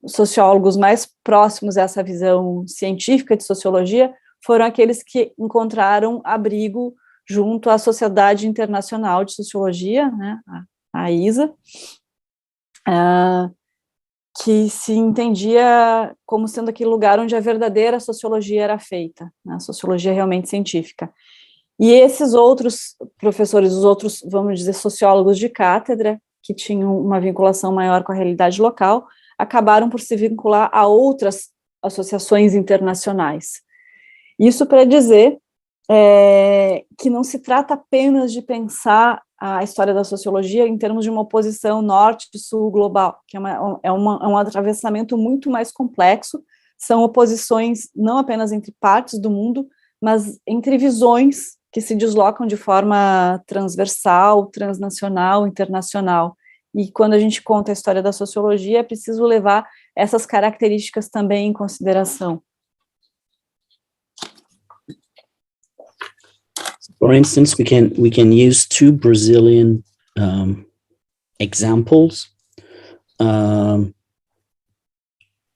sociólogos mais próximos a essa visão científica de sociologia foram aqueles que encontraram abrigo junto à Sociedade Internacional de Sociologia, né, a ISA, que se entendia como sendo aquele lugar onde a verdadeira sociologia era feita, né, a sociologia realmente científica. E esses outros professores, os outros, vamos dizer, sociólogos de cátedra, que tinham uma vinculação maior com a realidade local, acabaram por se vincular a outras associações internacionais. Isso para dizer que não se trata apenas de pensar a história da sociologia em termos de uma oposição norte-sul global, que é um atravessamento muito mais complexo, são oposições não apenas entre partes do mundo, mas entre visões que se deslocam de forma transversal, transnacional, internacional. E quando a gente conta a história da sociologia, é preciso levar essas características também em consideração. For instance, we can use two Brazilian examples.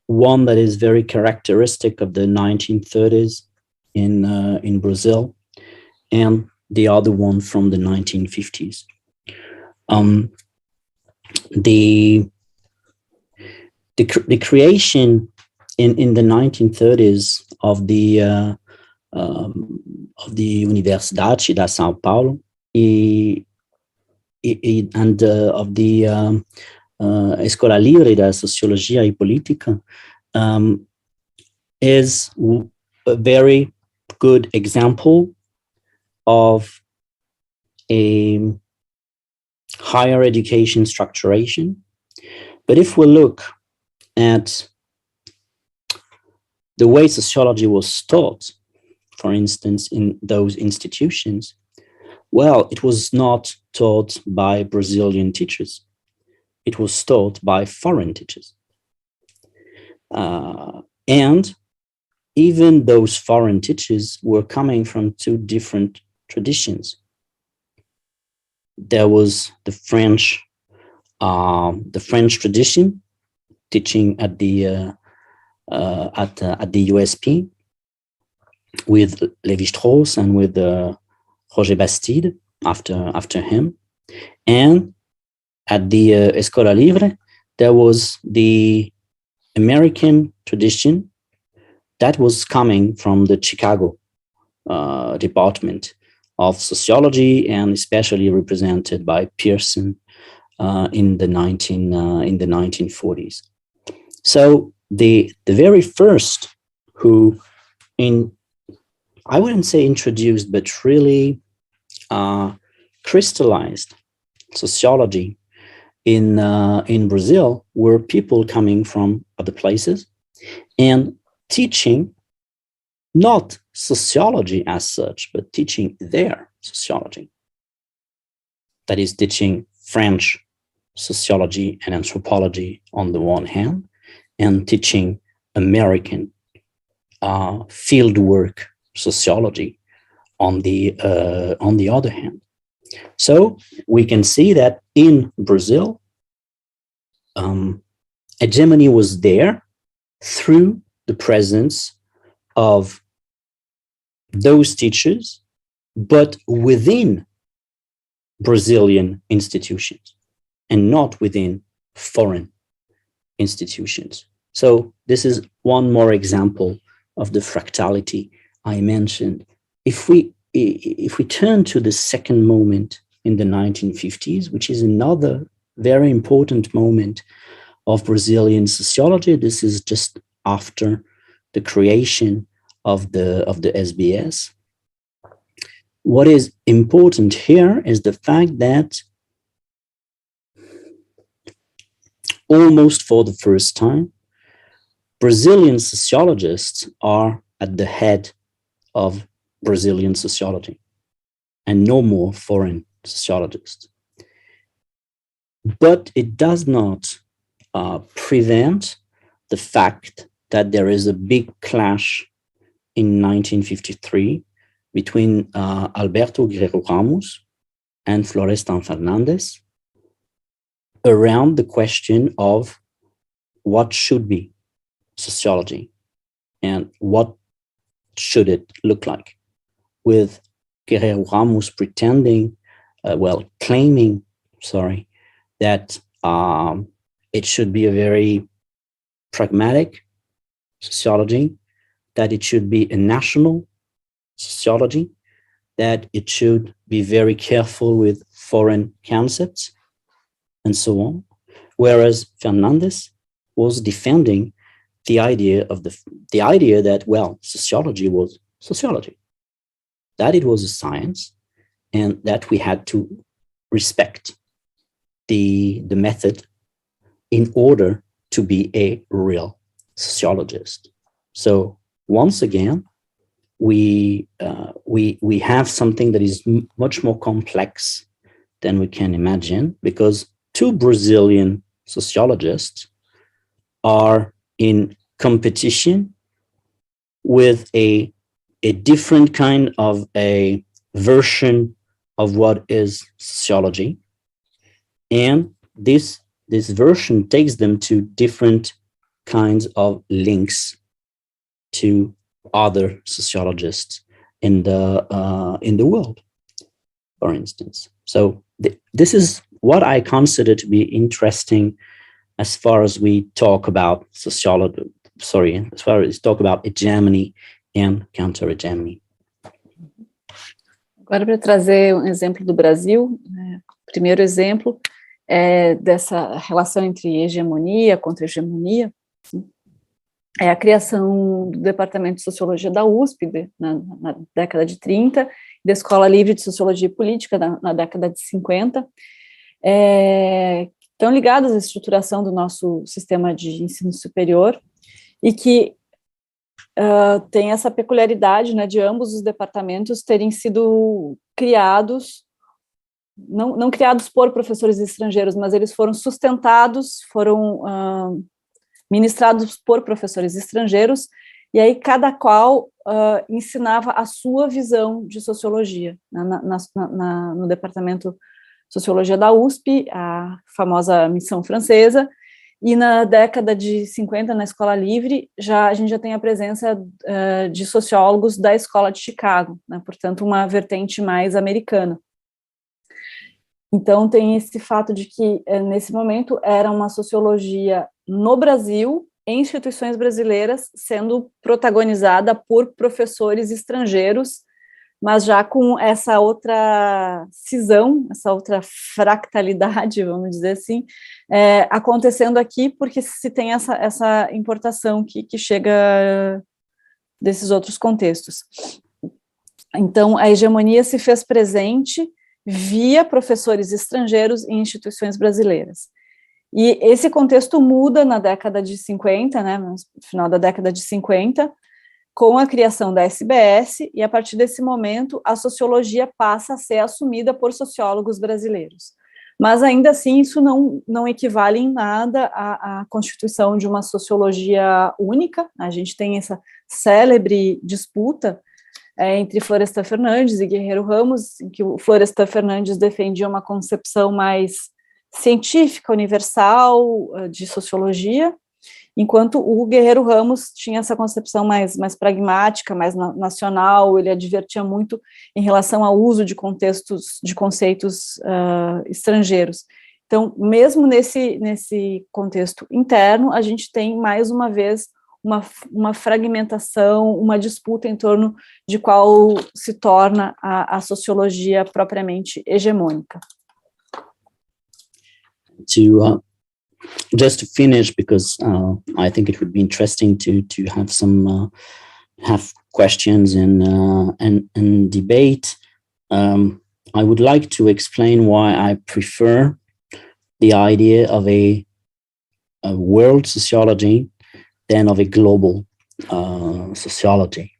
one that is very characteristic of the 1930s in Brazil, and the other one from the 1950s. The creation in the 1930s of the Universidade da São Paulo and of the Escola Livre da Sociologia e Política is a very good example of a higher education structuration. But if we look at the way sociology was taught, for instance, in those institutions, well, it was not taught by Brazilian teachers. It was taught by foreign teachers. And even those foreign teachers were coming from two different traditions. There was the French tradition, teaching at the USP with Lévi-Strauss and with Roger Bastide after him, and at the Escola Livre there was the American tradition that was coming from the Chicago department of sociology, and especially represented by Pearson in the 1940s. So the very first who I wouldn't say introduced, but really crystallized sociology in Brazil were people coming from other places and teaching not sociology as such, but teaching their sociology. That is, teaching French sociology and anthropology on the one hand, and teaching American fieldwork sociology on the other hand. So we can see that in Brazil, hegemony was there through the presence of those teachers, but within Brazilian institutions and not within foreign institutions. So this is one more example of the fractality I mentioned. If we turn to the second moment in the 1950s, which is another very important moment of Brazilian sociology, this is just after the creation of the SBS. What is important here is the fact that almost for the first time, Brazilian sociologists are at the head of Brazilian sociology and no more foreign sociologists. But it does not prevent the fact that there is a big clash in 1953 between Alberto Guerreiro Ramos and Florestan Fernandes around the question of what should be sociology and what should it look like, with Guerreiro Ramos claiming that it should be a very pragmatic sociology, that it should be a national sociology, that it should be very careful with foreign concepts, and so on. Whereas Fernandes was defending the idea that, well, sociology was sociology, that it was a science, and that we had to respect the method in order to be a real sociologist. So once again, we have something that is much more complex than we can imagine, because two Brazilian sociologists are in competition with a different kind of a version of what is sociology, and this version takes them to different kinds of links to other sociologists in the world, for instance. So this is what I consider to be interesting as far as we talk about sociology, as far as talk about hegemony and counter hegemony. Agora, para trazer um exemplo do Brasil, o primeiro exemplo é dessa relação entre hegemonia e contra-hegemonia, é a criação do Departamento de Sociologia da USP, na década de 30, da Escola Livre de Sociologia e Política, na década de 50, estão ligadas à estruturação do nosso sistema de ensino superior, e que tem essa peculiaridade, né, de ambos os departamentos terem sido criados, não criados por professores estrangeiros, mas eles foram sustentados, foram ministrados por professores estrangeiros, e aí cada qual ensinava a sua visão de sociologia, no departamento de Sociologia da USP, a famosa missão francesa, e na década de 50, na Escola Livre, a gente já tem a presença de sociólogos da Escola de Chicago, né, portanto, uma vertente mais americana. Então, tem esse fato de que, nesse momento, era uma sociologia no Brasil, em instituições brasileiras, sendo protagonizada por professores estrangeiros, mas já com essa outra cisão, essa outra fractalidade, vamos dizer assim, acontecendo aqui, porque se tem essa importação que chega desses outros contextos. Então, a hegemonia se fez presente via professores estrangeiros em instituições brasileiras. E esse contexto muda na década de 50, né, no final da década de 50, com a criação da SBS, e a partir desse momento a sociologia passa a ser assumida por sociólogos brasileiros. Mas ainda assim isso não equivale em nada à constituição de uma sociologia única. A gente tem essa célebre disputa entre Florestan Fernandes e Guerreiro Ramos, em que o Florestan Fernandes defendia uma concepção mais científica, universal, de sociologia, enquanto o Guerreiro Ramos tinha essa concepção mais pragmática, mais nacional. Ele advertia muito em relação ao uso de conceitos estrangeiros. Então, mesmo nesse contexto interno, a gente tem, mais uma vez, uma fragmentação, uma disputa em torno de qual se torna a sociologia propriamente hegemônica. Just to finish, because I think it would be interesting to have some have questions and debate. I would like to explain why I prefer the idea of a world sociology than of a global sociology.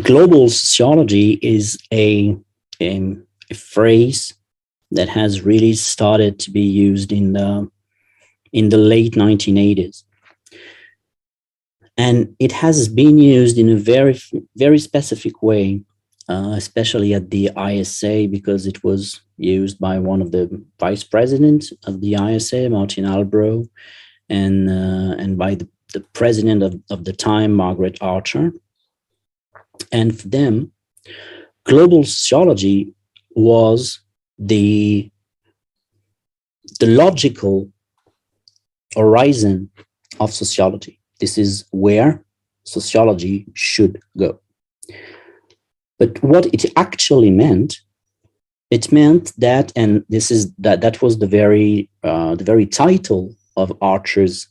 Global sociology is a phrase that has really started to be used in the late 1980s. And it has been used in a very, very specific way, especially at the ISA, because it was used by one of the vice presidents of the ISA, Martin Albro, and by the president of the time, Margaret Archer. And for them, global sociology was the logical horizon of sociology. This is where sociology should go. But what it actually meant, it meant that, and this is that was the very title of Archer's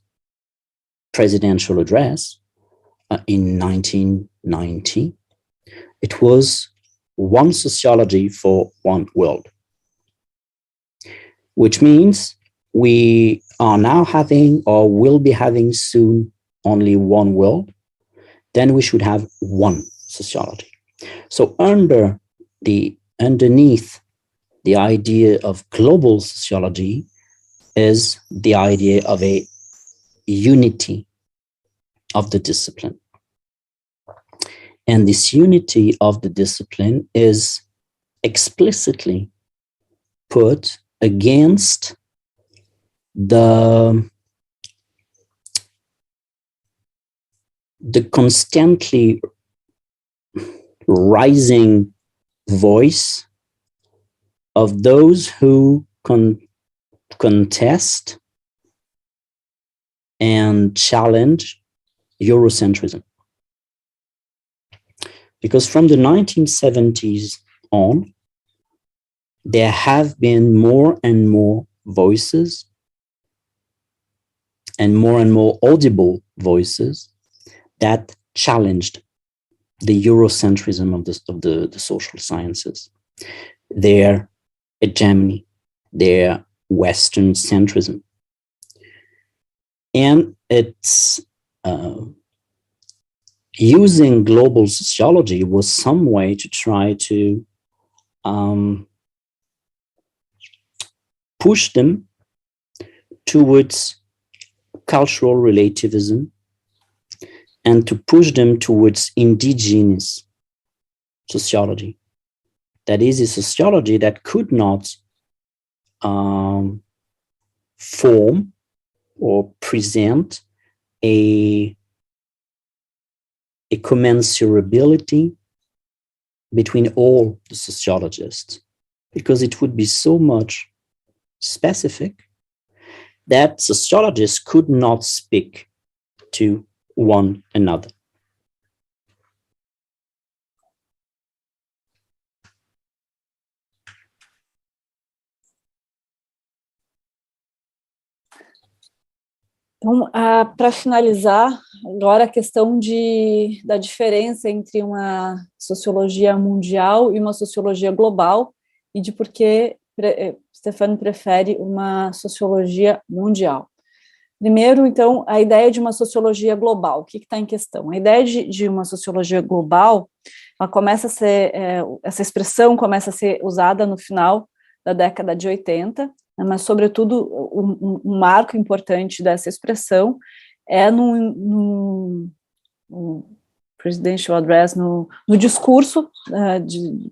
presidential address in 1990. It was one sociology for one world, which means we are now having, or will be having soon, only one world. Then we should have one sociology. So underneath the idea of global sociology is the idea of a unity of the discipline. And this unity of the discipline is explicitly put against the the constantly rising voice of those who contest and challenge Eurocentrism. Because from the 1970s on, there have been more and more voices and more audible voices that challenged the Eurocentrism of the social sciences, their hegemony, their Western centrism. And it's using global sociology was some way to try to push them towards cultural relativism and to push them towards indigenous sociology. That is a sociology that could not form or present a commensurability between all the sociologists, because it would be so much specific that sociologists could not speak to one another. Então, para finalizar, agora a questão da diferença entre uma sociologia mundial e uma sociologia global, e de por que Stéphane prefere uma sociologia mundial. Primeiro, então, a ideia de uma sociologia global, o que está em questão? A ideia de uma sociologia global, ela começa a ser, essa expressão começa a ser usada no final da década de 80, mas, sobretudo, um marco importante dessa expressão é no presidential address, no discurso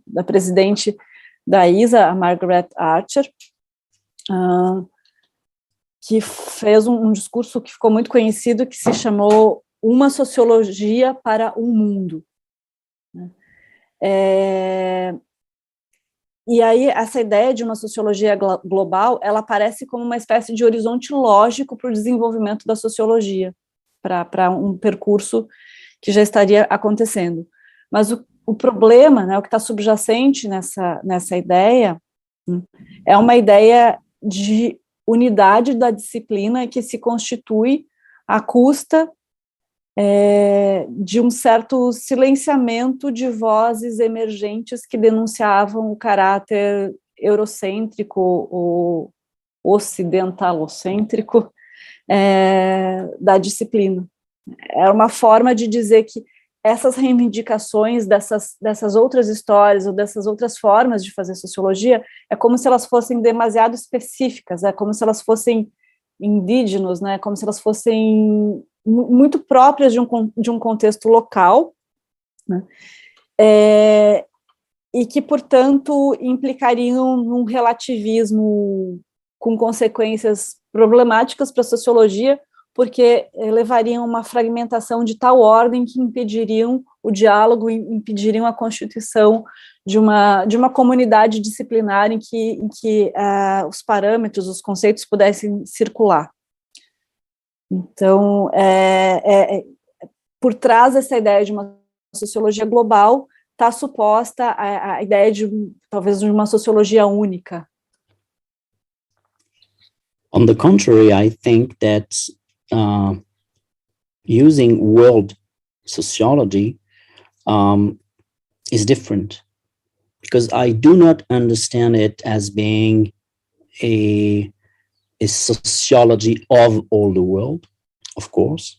da presidente da ISA, a Margaret Archer, que fez um discurso que ficou muito conhecido, que se chamou Uma Sociologia para o Mundo. E aí, essa ideia de uma sociologia global, ela aparece como uma espécie de horizonte lógico para o desenvolvimento da sociologia, para um percurso que já estaria acontecendo. Mas o problema, né, o que está subjacente nessa ideia, é uma ideia de unidade da disciplina que se constitui à custa de um certo silenciamento de vozes emergentes que denunciavam o caráter eurocêntrico ou ocidentalocêntrico da disciplina. Era uma forma de dizer que essas reivindicações dessas outras histórias ou dessas outras formas de fazer sociologia é como se elas fossem demasiado específicas, é como se elas fossem indígenas, né, como se elas fossem muito próprias de um contexto local, né, e que, portanto, implicariam num relativismo com consequências problemáticas para a sociologia, porque levariam a uma fragmentação de tal ordem que impediriam o diálogo, impediriam a constituição de uma comunidade disciplinar em que os parâmetros, os conceitos pudessem circular. Então, por trás dessa ideia de uma sociologia global, está suposta a ideia talvez de uma sociologia única. On the contrary, I think that using world sociology is different, because I do not understand it as being a sociology of all the world, of course.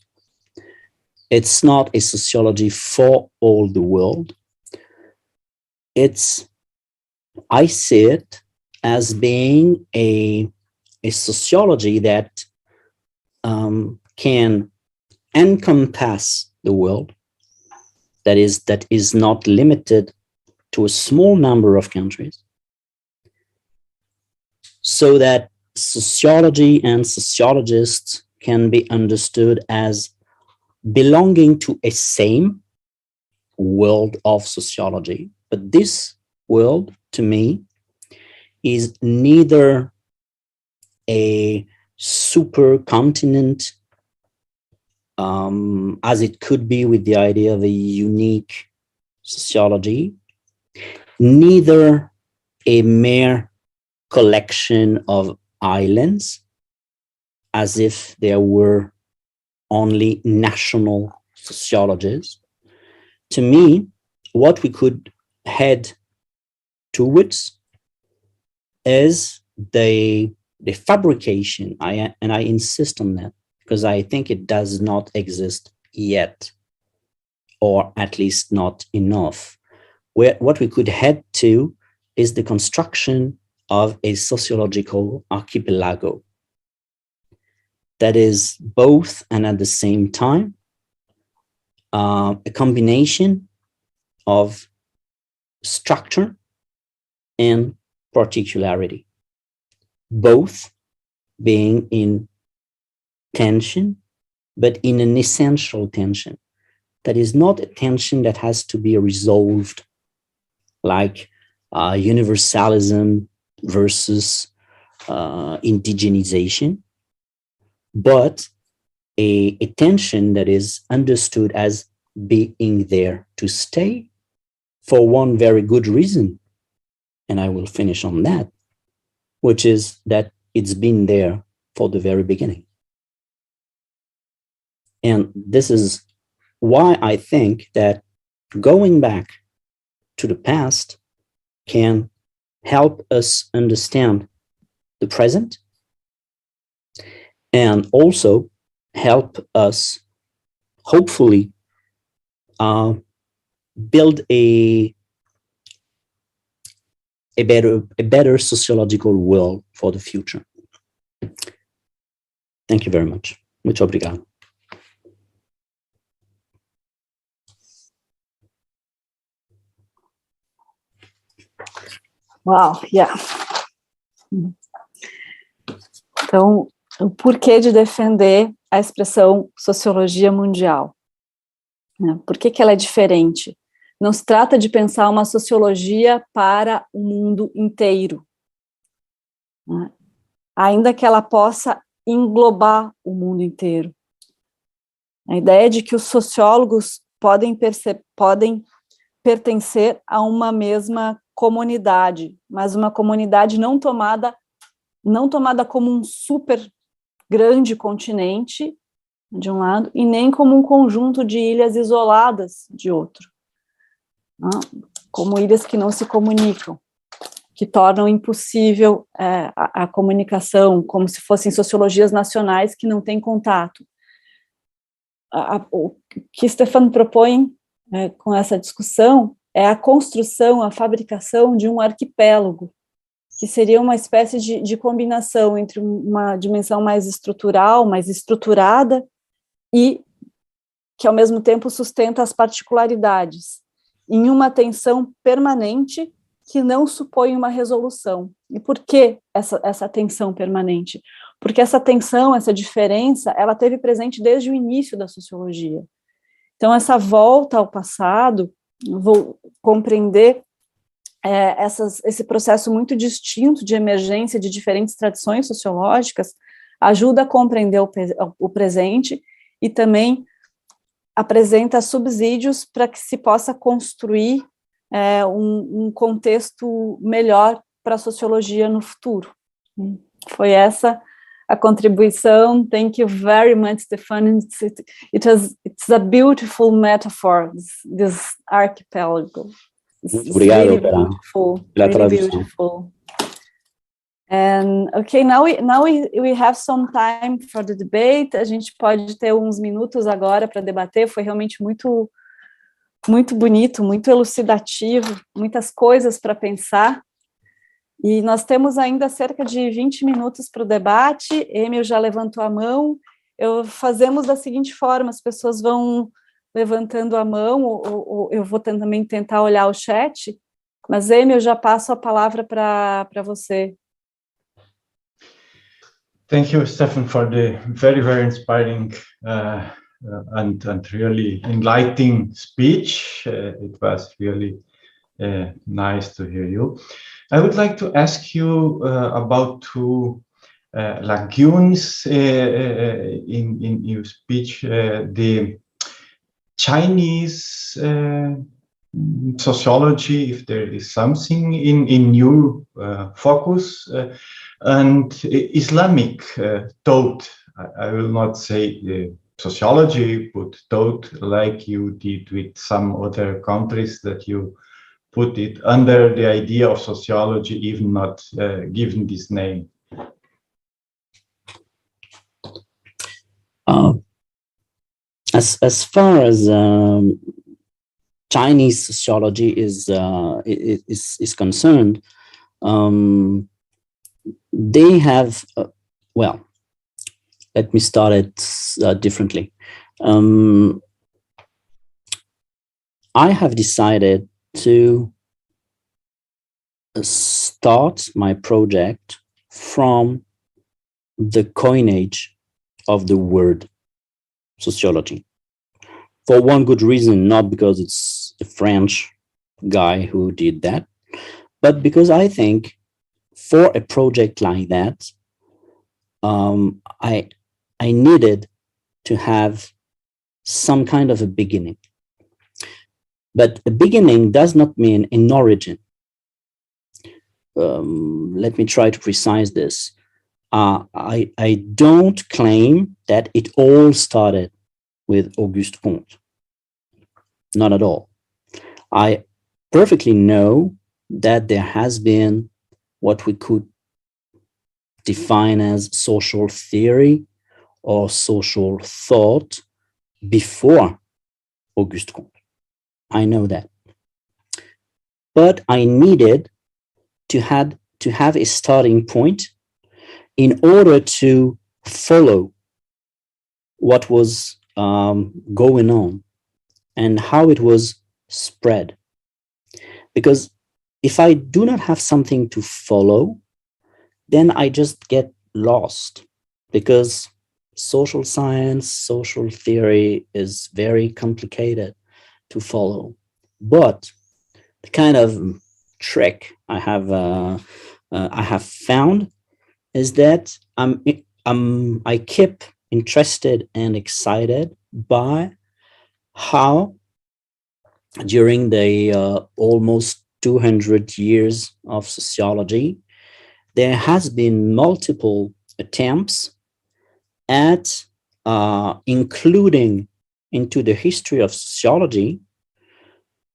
It's not a sociology for all the world. I see it as being a sociology that can encompass the world, that is not limited to a small number of countries, so that sociology and sociologists can be understood as belonging to a same world of sociology, but this world, to me, is neither a supercontinent, as it could be with the idea of a unique sociology, neither a mere collection of islands, as if there were only national sociologies. To me, what we could head towards is the fabrication, and I insist on that, because I think it does not exist yet, or at least not enough. What we could head to is the construction of a sociological archipelago that is both and at the same time a combination of structure and particularity, both being in tension, but in an essential tension. That is not a tension that has to be resolved like universalism versus indigenization, but a tension that is understood as being there to stay for one very good reason. And I will finish on that, which is that it's been there for the very beginning. And this is why I think that going back to the past can help us understand the present and also help us hopefully build a better sociological world for the future. Thank you very much. Muito obrigado. Wow, yeah. Então, o porquê de defender a expressão sociologia mundial? Por que ela é diferente? Não se trata de pensar uma sociologia para o mundo inteiro, ainda que ela possa englobar o mundo inteiro. A ideia é de que os sociólogos podem pertencer a uma mesma comunidade, mas uma comunidade não tomada como um super grande continente, de um lado, e nem como um conjunto de ilhas isoladas, de outro. Como ilhas que não se comunicam, que tornam impossível a comunicação, como se fossem sociologias nacionais que não têm contato. O que Stéphane propõe com essa discussão é a construção, a fabricação de um arquipélago, que seria uma espécie de combinação entre uma dimensão mais estrutural, mais estruturada, e que, ao mesmo tempo, sustenta as particularidades, em uma tensão permanente que não supõe uma resolução. E por que essa tensão permanente? Porque essa tensão, essa diferença, ela teve presente desde o início da sociologia. Então, essa volta ao passado, vou compreender esse processo muito distinto de emergência de diferentes tradições sociológicas, ajuda a compreender o presente e também apresenta subsídios para que se possa construir um contexto melhor para a sociologia no futuro. Foi essa a contribuição. Thank you very much, Stéphane. It's a beautiful metaphor, this archipelago. Obrigado, really beautiful, really beautiful. And okay, now we have some time for the debate. A gente pode ter uns minutos agora para debater. Foi realmente muito bonito, muito elucidativo, muitas coisas para pensar. E nós temos ainda cerca de 20 minutos para o debate. Emil já levantou a mão. Fazemos da seguinte forma: as pessoas vão levantando a mão, ou eu vou também tentar olhar o chat, mas, Emil, eu já passo a palavra para você. Thank you, Stéphane, for the very, very inspiring and really enlightening speech. It was really nice to hear you. I would like to ask you about two lagunes in your speech. The Chinese sociology, if there is something in your focus, and Islamic thought. I will not say sociology, but thought, like you did with some other countries, that you put it under the idea of sociology, even not given this name. As far as Chinese sociology is concerned, they have well. Let me start it differently. I have decided to start my project from the coinage of the word sociology. For one good reason, not because it's a French guy who did that, but because I think for a project like that, I needed to have some kind of a beginning. But a beginning does not mean an origin. Let me try to precise this. I don't claim that it all started with Auguste Comte. Not at all. I perfectly know that there has been what we could define as social theory or social thought before Auguste Comte. I know that. But I needed to have a starting point in order to follow what was going on and how it was spread. Because if I do not have something to follow, then I just get lost, because social science, social theory is very complicated to follow. But the kind of trick I have found is that I keep interested and excited by how during the almost 200 years of sociology, there has been multiple attempts at including into the history of sociology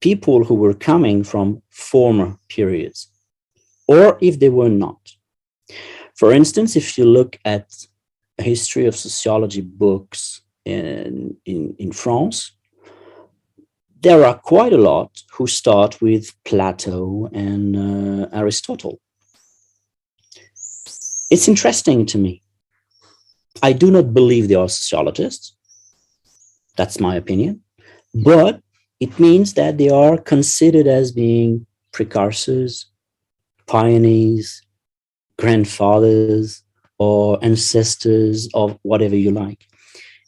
people who were coming from former periods, or if they were not. For instance, if you look at a history of sociology books in France, there are quite a lot who start with Plato and Aristotle. It's interesting to me. I do not believe they are sociologists. That's my opinion. But it means that they are considered as being precursors, pioneers, grandfathers, or ancestors of whatever you like.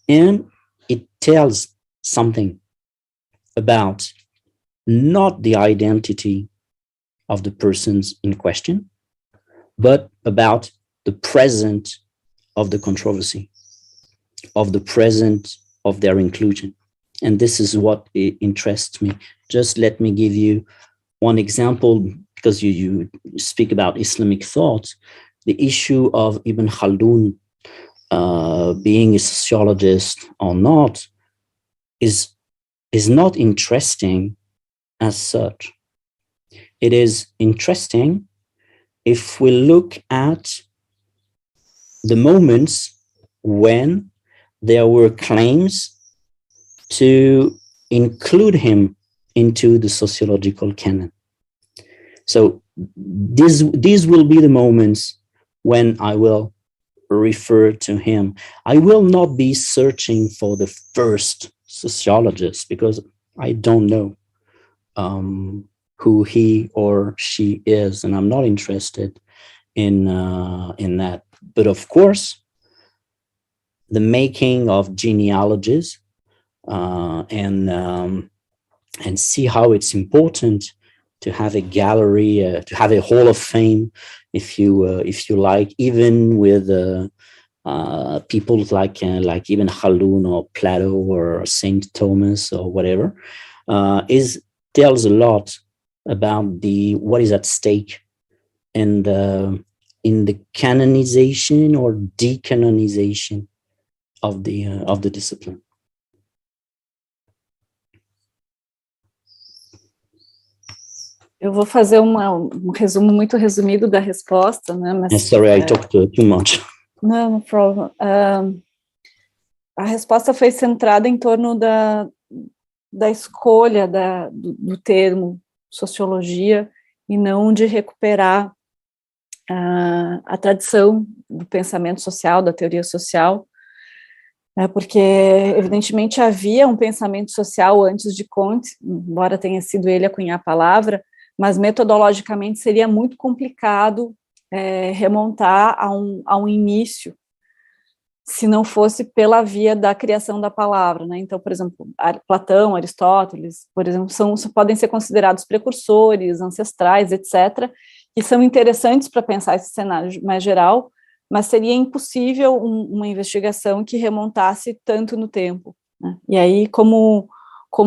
And it tells something about not the identity of the persons in question, but about the present of the controversy, of the present of their inclusion. And this is what interests me. Just let me give you one example, because you speak about Islamic thought. The issue of Ibn Khaldun being a sociologist or not is not interesting as such. It is interesting if we look at the moments when there were claims to include him into the sociological canon. So these will be the moments when I will refer to him. I will not be searching for the first sociologist, because I don't know who he or she is, and I'm not interested in that. But of course, the making of genealogies and see how it's important to have a gallery, to have a hall of fame, if you like, even with people like Ibn Khaldun or Plato or Saint Thomas or whatever, tells a lot about what is at stake in the canonization or decanonization of the discipline. Eu vou fazer um resumo muito resumido da resposta, né? Mas, sorry, I talked too much. No problem. A resposta foi centrada em torno da escolha do termo sociologia e não de recuperar a tradição do pensamento social, da teoria social, porque, evidentemente, havia um pensamento social antes de Comte, embora tenha sido ele a cunhar a palavra, mas metodologicamente seria muito complicado remontar a um início, se não fosse pela via da criação da palavra, né? Então, por exemplo, Platão, Aristóteles, por exemplo, podem ser considerados precursores, ancestrais, etc., que são interessantes para pensar esse cenário mais geral, mas seria impossível uma investigação que remontasse tanto no tempo, né? E aí, como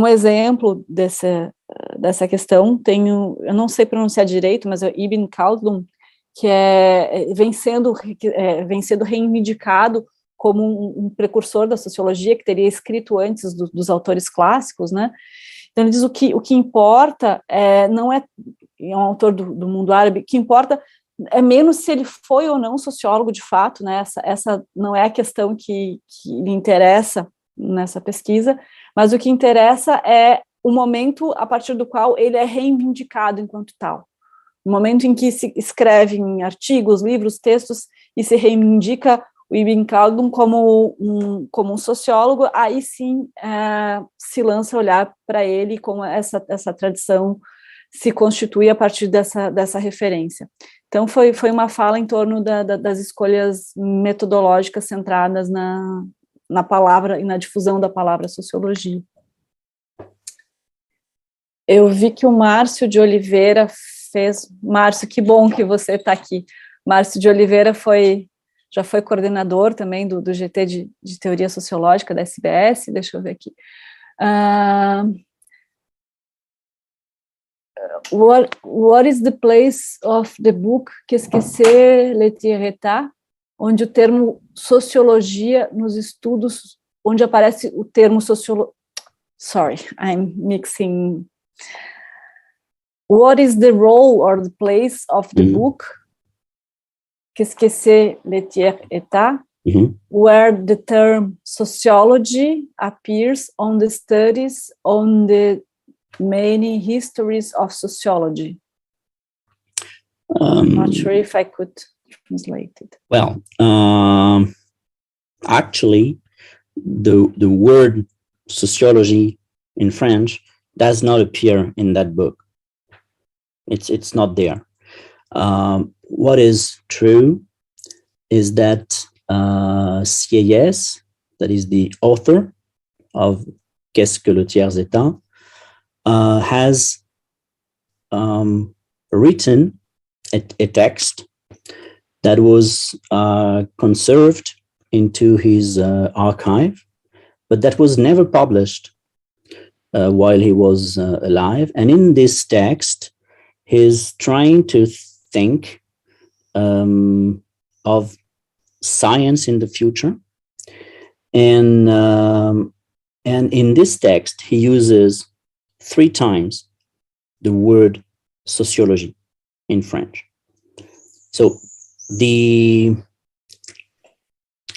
exemplo dessa questão, eu não sei pronunciar direito, mas é Ibn Khaldun, que vem sendo reivindicado como um precursor da sociologia, que teria escrito antes dos autores clássicos, né? Então ele diz o que importa não é um autor do mundo árabe, o que importa é menos se ele foi ou não sociólogo de fato, né? Essa não é a questão que lhe interessa nessa pesquisa, mas o que interessa é o momento a partir do qual ele é reivindicado enquanto tal. O momento em que se escreve em artigos, livros, textos, e se reivindica o Ibn Khaldun como um sociólogo, aí sim se lança a olhar para ele como essa tradição se constitui a partir dessa referência. Então, foi uma fala em torno das escolhas metodológicas centradas na palavra e na difusão da palavra sociologia. Eu vi que o Márcio de Oliveira fez... Márcio, que bom que você está aqui. Márcio de Oliveira já foi coordenador também do GT de Teoria Sociológica da SBS, deixa eu ver aqui. What is the place of the book Qu'est-ce que c'est l'état? Onde o termo sociologia nos estudos, onde aparece o termo Sorry, I'm mixing. What is the role or the place of the book Qu'est-ce que c'est l'état? Where the term sociology appears on the studies on the many histories of sociology. I'm not sure if I could translate it. Well, actually, the word sociology in French does not appear in that book. It's not there. What is true is that Sieyès, that is the author of Qu'est-ce que le tiers état, has written a text that was conserved into his archive, but that was never published while he was alive. And in this text, he's trying to think of science in the future. And in this text, he uses 3 times the word sociology in French. So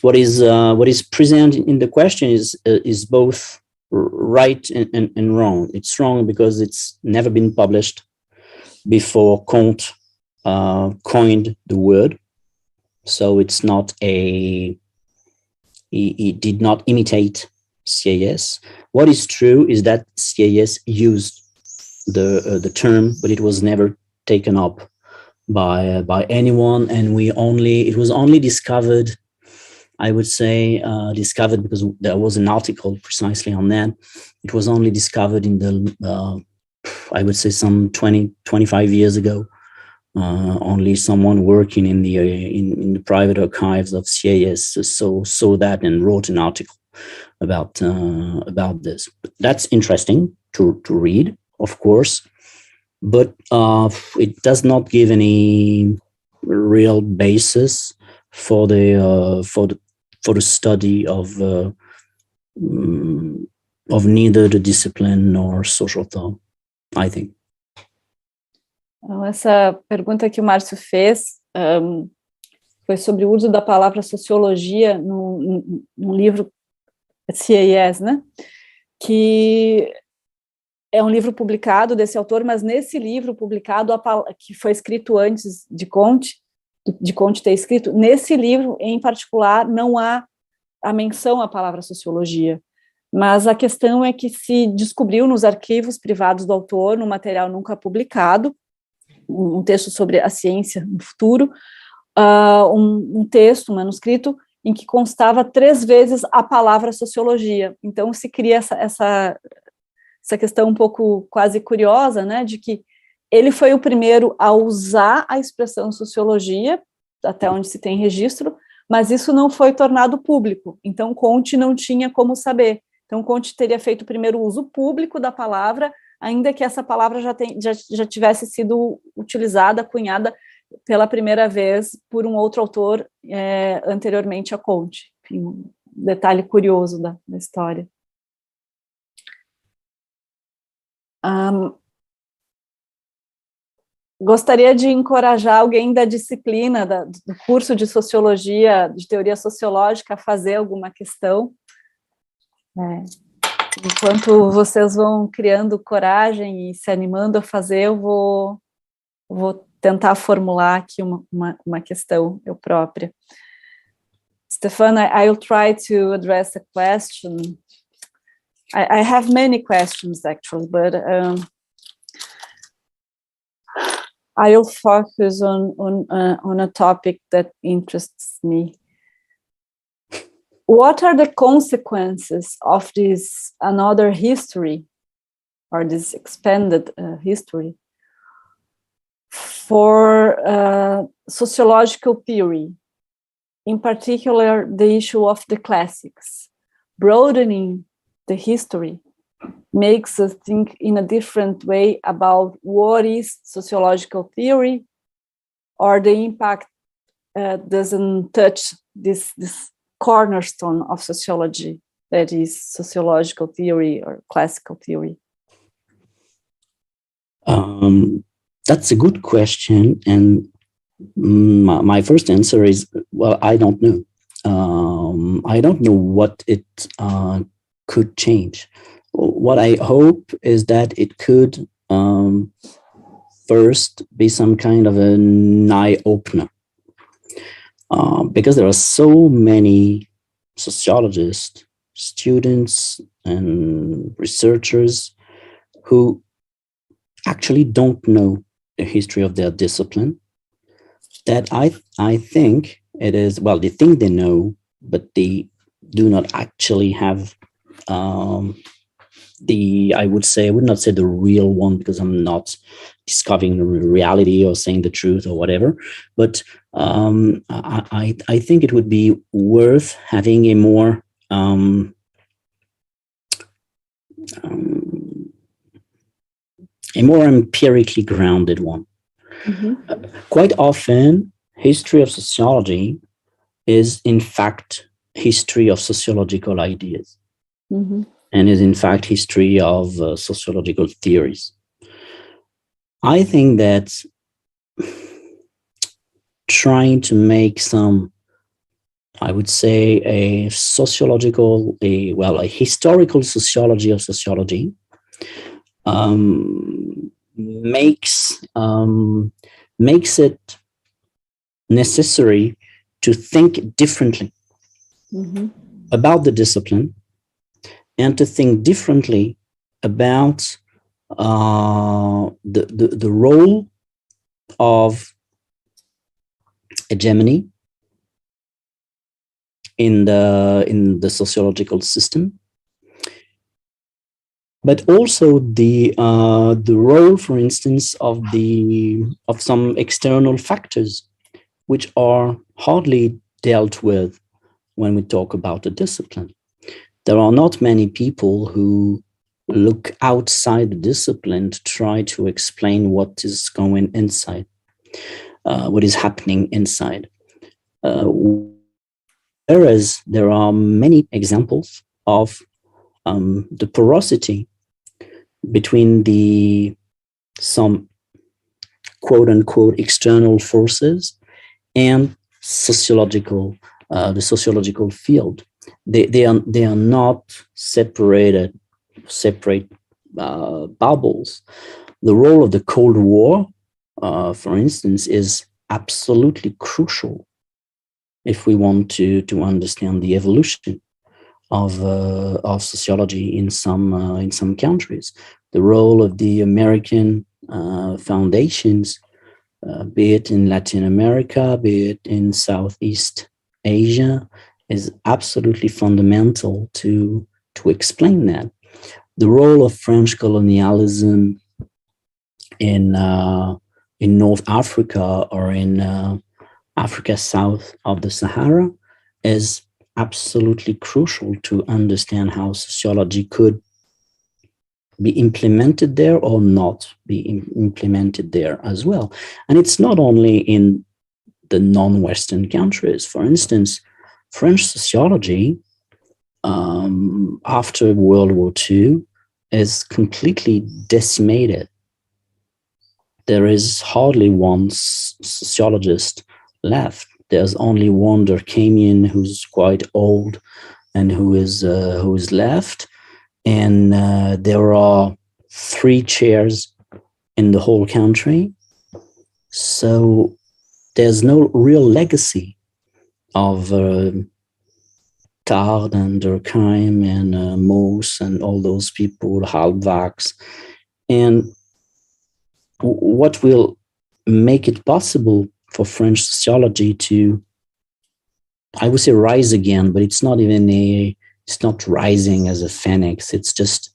what is present in the question is both right and wrong. It's wrong because it's never been published before Comte coined the word. So it's not he did not imitate Sieyès. What is true is that Sieyès used the term, but it was never taken up by anyone, and it was only discovered I would say, discovered because there was an article precisely on that. It was only discovered in the, I would say, some 20, 25 years ago. Only someone working in the private archives of CAS saw that and wrote an article about this. But that's interesting to read, of course, but it does not give any real basis for the study of neither the discipline nor social thought, I think. Então, essa pergunta que o Márcio fez foi sobre o uso da palavra sociologia no livro CAS, né? Que é um livro publicado desse autor, mas nesse livro publicado, que foi escrito antes de Conte ter escrito, nesse livro em particular não há a menção à palavra sociologia. Mas a questão é que se descobriu nos arquivos privados do autor, num material nunca publicado, um texto sobre a ciência no futuro, um texto, um manuscrito, em que constava 3 vezes a palavra sociologia. Então se cria essa questão um pouco quase curiosa, né, de que ele foi o primeiro a usar a expressão sociologia, até onde se tem registro, mas isso não foi tornado público, então Conte não tinha como saber. Então Conte teria feito o primeiro uso público da palavra, ainda que essa palavra já tivesse sido utilizada, cunhada pela primeira vez por um outro autor anteriormente a Conte. Enfim, um detalhe curioso da história. Gostaria de encorajar alguém da disciplina, do curso de Sociologia, de Teoria Sociológica, a fazer alguma questão. Enquanto vocês vão criando coragem e se animando a fazer, eu vou tentar formular aqui uma questão eu própria. Stefan, I'll try to address a question. I have many questions actually, but I'll focus on a topic that interests me. What are the consequences of this another history, or this expanded history, for sociological theory, in particular the issue of the classics? Broadening the history makes us think in a different way about what is sociological theory, or the impact doesn't touch this cornerstone of sociology, that is sociological theory or classical theory? That's a good question, and my first answer is, well, I don't know. I don't know what it could change. What I hope is that it could first be some kind of an eye-opener. Because there are so many sociologists, students, and researchers who actually don't know the history of their discipline, that I think it is, well, they think they know, but they do not actually have I would not say the real one, because I'm not discovering the reality or saying the truth or whatever, but I think it would be worth having a more empirically grounded one. Mm-hmm. Quite often, history of sociology is in fact history of sociological ideas. Mm-hmm. And is in fact history of sociological theories. I think that trying to make some, I would say, a historical sociology of sociology makes it necessary to think differently about the discipline, and to think differently about the role of hegemony in the sociological system, but also the role, for instance, of some external factors, which are hardly dealt with when we talk about a discipline. There are not many people who look outside the discipline to try to explain what is going inside, what is happening inside. Whereas there are many examples of the porosity between some quote-unquote external forces and the sociological field. They are not separate bubbles. The role of the Cold War, for instance, is absolutely crucial if we want to understand the evolution of sociology in some countries. The role of the American foundations, be it in Latin America, be it in Southeast Asia, is absolutely fundamental to explain that. The role of French colonialism in North Africa or in Africa south of the Sahara is absolutely crucial to understand how sociology could be implemented there or not be implemented there as well. And it's not only in the non-Western countries. For instance, French sociology after World War II is completely decimated. There is hardly one sociologist left. There's only one Durkheimian who's quite old and who is left. And there are 3 chairs in the whole country. So there's no real legacy of Tard and Durkheim and Mauss and all those people, Halbwachs. And what will make it possible for French sociology to, I would say, rise again, but it's not even it's not rising as a phoenix. It's just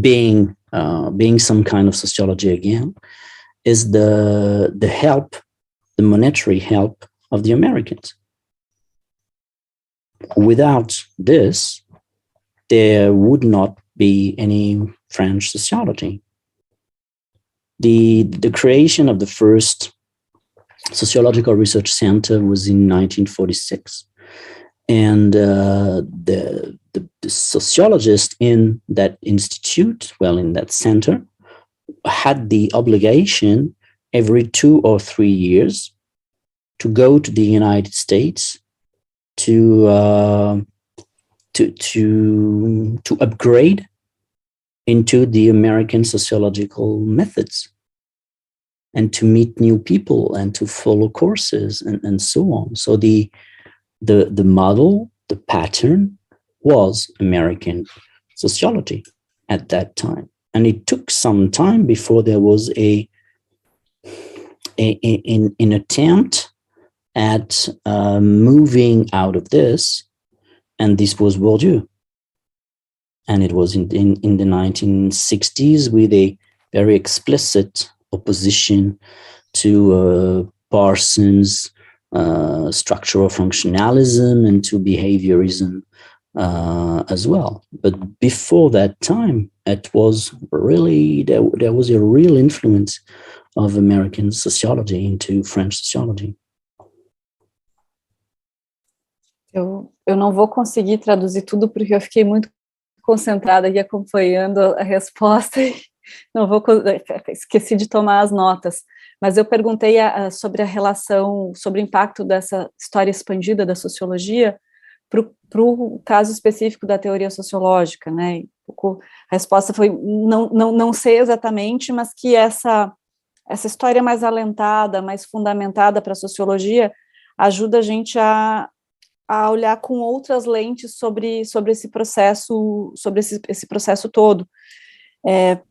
being some kind of sociology again, is the help, the monetary help of the Americans. Without this, there would not be any French sociology. The creation of the first sociological research center was in 1946. And the sociologists in that institute, in that center, had the obligation every 2 or 3 years to go to the United States to upgrade into the American sociological methods and to meet new people and to follow courses and so on. So the model, the pattern was American sociology at that time. And it took some time before there was an attempt at moving out of this. And this was Bourdieu. And it was in the 1960s with a very explicit opposition to Parsons' structural functionalism and to behaviorism as well. But before that time, it was really, there was a real influence of American sociology into French sociology. Eu não vou conseguir traduzir tudo porque eu fiquei muito concentrada aqui acompanhando a resposta e esqueci de tomar as notas. Mas eu perguntei sobre a relação, sobre o impacto dessa história expandida da sociologia para o caso específico da teoria sociológica, né? A resposta foi não sei exatamente, mas que essa história mais alentada, mais fundamentada para a sociologia ajuda a gente a olhar com outras lentes sobre esse processo, sobre esse processo todo.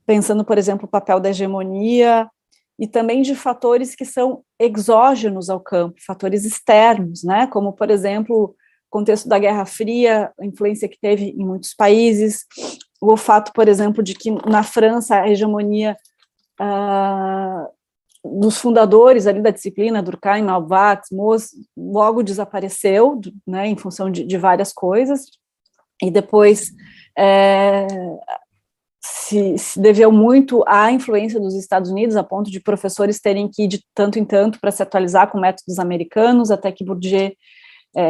Pensando, por exemplo, o papel da hegemonia e também de fatores que são exógenos ao campo, fatores externos, né, como, por exemplo, o contexto da Guerra Fria, a influência que teve em muitos países, o fato, por exemplo, de que na França a hegemonia dos fundadores ali da disciplina, Durkheim, Malvat, Moos, logo desapareceu, né, em função de várias coisas, e depois se deveu muito à influência dos Estados Unidos, a ponto de professores terem que ir de tanto em tanto para se atualizar com métodos americanos, até que Bourdieu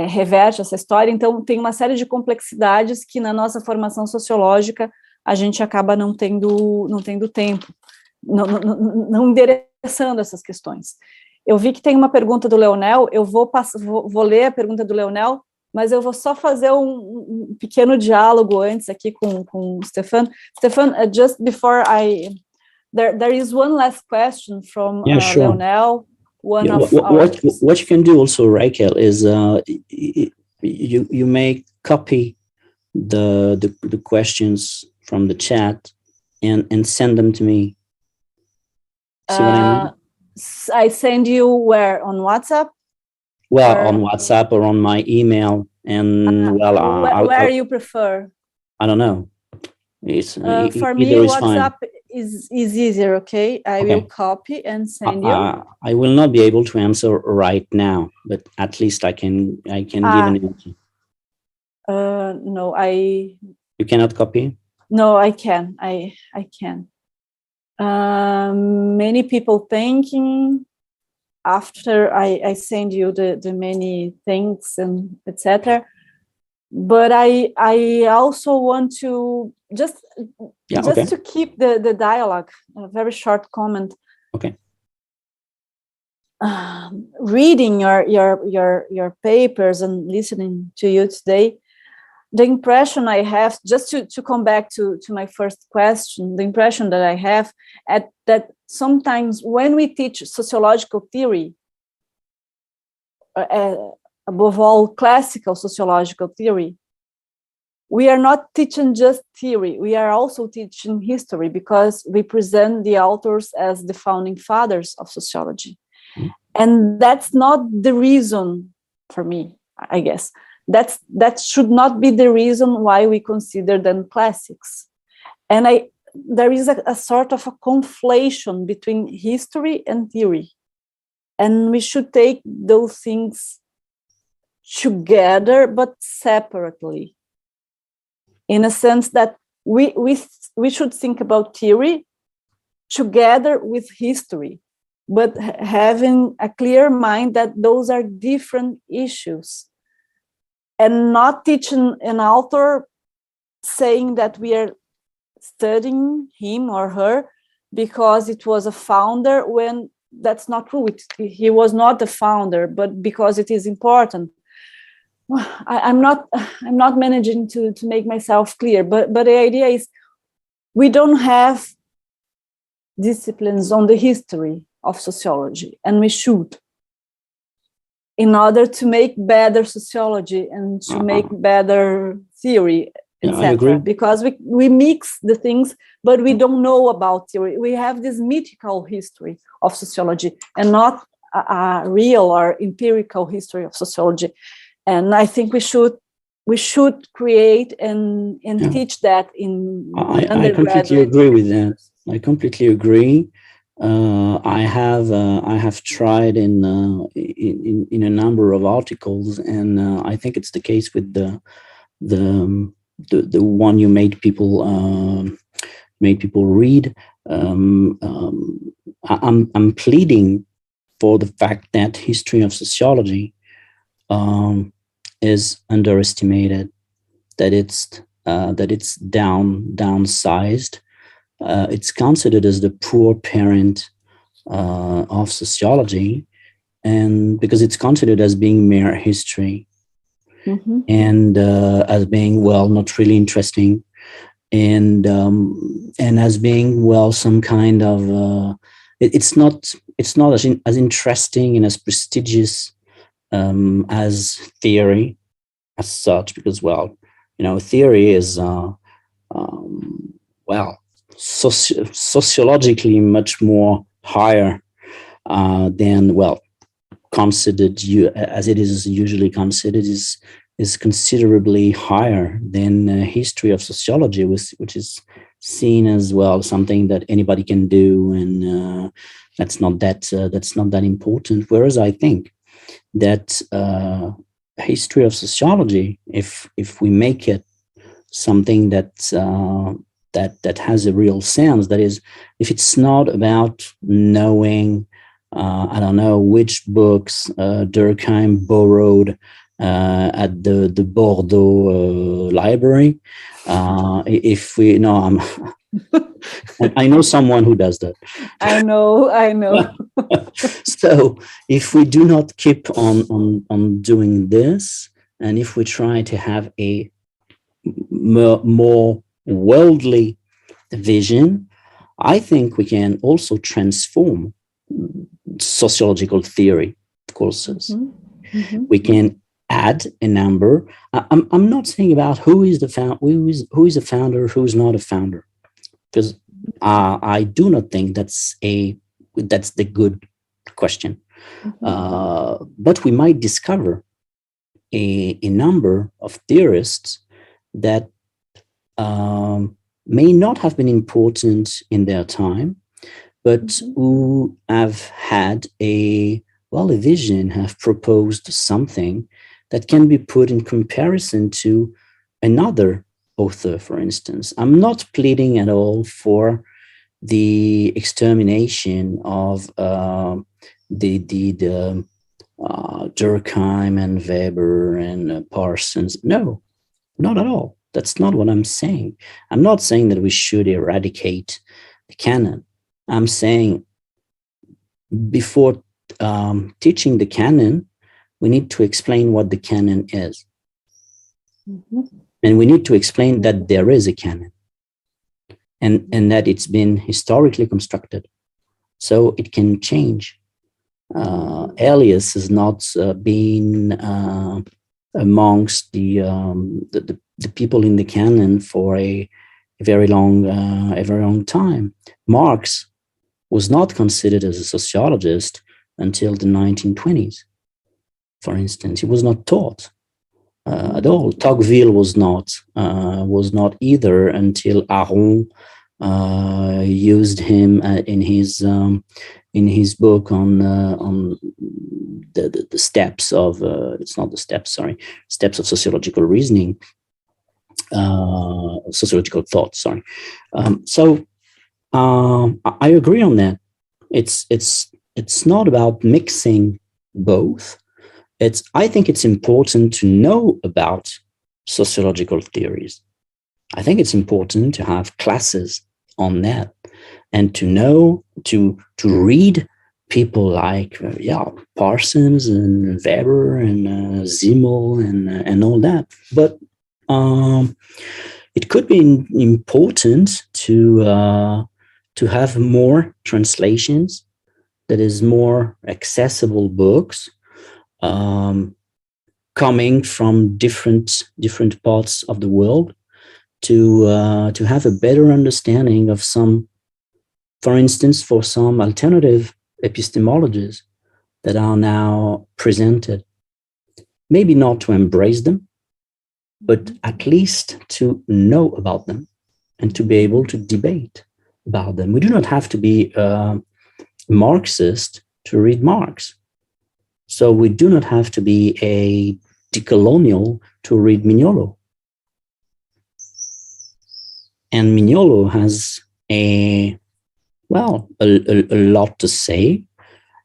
reverte essa história. Então, tem uma série de complexidades que na nossa formação sociológica a gente acaba não tendo tempo, não endereçando essas questões. Eu vi que tem uma pergunta do Leonel, eu vou ler a pergunta do Leonel, mas eu vou só fazer um pequeno diálogo antes aqui com o Stéphane. Stéphane, just before there is one last question from sure. Leonel. What you can do also, Raquel, is you may copy the questions from the chat and send them to me. See what I mean? I send you where, on WhatsApp? Well, on WhatsApp or on my email, and where you prefer? I don't know. It's for me, WhatsApp is easier. Okay, I will copy and send you. I will not be able to answer right now, but at least I can give an answer. No, You cannot copy? No, I can. I can. Many people thinking. After I send you the many things and etc. But I also want to just to keep the dialogue. A very short comment. Okay. Reading your papers and listening to you today, the impression I have, just to come back to my first question, the impression that I have that sometimes when we teach sociological theory, above all classical sociological theory, we are not teaching just theory, we are also teaching history, because we present the authors as the founding fathers of sociology. And that's not the reason for me, I guess. That should not be the reason why we consider them classics. And there is a sort of a conflation between history and theory. And we should take those things together, but separately. In a sense that we should think about theory together with history, but having a clear mind that those are different issues. And not teaching an author saying that we are studying him or her because it was a founder, when that's not true. He was not the founder, but because it is important. I'm not managing to make myself clear, but the idea is we don't have disciplines on the history of sociology, and we should, in order to make better sociology and to make better theory, etc. Because we mix the things, but we don't know about theory. We have this mythical history of sociology and not a real or empirical history of sociology. And I think we should create and teach that in undergraduate. I completely agree with that. I completely agree. I have tried in a number of articles, and I think it's the case with the one you made people read. I'm pleading for the fact that history of sociology is underestimated, that it's downsized. It's considered as the poor parent of sociology, and because it's considered as being mere history, and as being, well, not really interesting, and as being, well, some kind of it's not as interesting and as prestigious as theory as such, because, well, theory is sociologically much more higher than, well, considered as it is usually considered, is considerably higher than history of sociology, which is seen as, well, something that anybody can do, and that's not that important. Whereas I think that history of sociology, if we make it something that has a real sense, that is, if it's not about knowing, I don't know, which books Durkheim borrowed at the Bordeaux library. If we know, I know someone who does that. I know. So if we do not keep on doing this, and if we try to have a more worldly vision, I think we can also transform sociological theory courses. Mm-hmm. Mm-hmm. We can add a number. I'm not saying about who is a founder, who's not a founder, because I do not think that's the good question. Mm-hmm. But we might discover a number of theorists that may not have been important in their time, but who have had a vision, have proposed something that can be put in comparison to another author, for instance. I'm not pleading at all for the extermination of the Durkheim and Weber and Parsons. No, not at all. That's not what I'm saying. I'm not saying that we should eradicate the canon. I'm saying before teaching the canon, we need to explain what the canon is. Mm-hmm. And we need to explain that there is a canon and that it's been historically constructed. So it can change. Elias has not been amongst the people in the canon for a very long time. Marx was not considered as a sociologist until the 1920s. For instance, he was not taught at all. Tocqueville was not either until Aron used him in his book on the steps of steps of sociological reasoning, sociological thought. So I agree on that. It's not about mixing both. I think it's important to know about sociological theories. I think it's important to have classes on that and to know, to read people like Parsons and Weber and Zimmel and all that. But it could be important to have more translations, that is, more accessible books coming from different parts of the world, to have a better understanding of some, for instance, for some alternative epistemologies that are now presented. Maybe not to embrace them, but at least to know about them and to be able to debate about them. We do not have to be Marxist to read Marx. So we do not have to be a decolonial to read Mignolo. And Mignolo has a lot to say,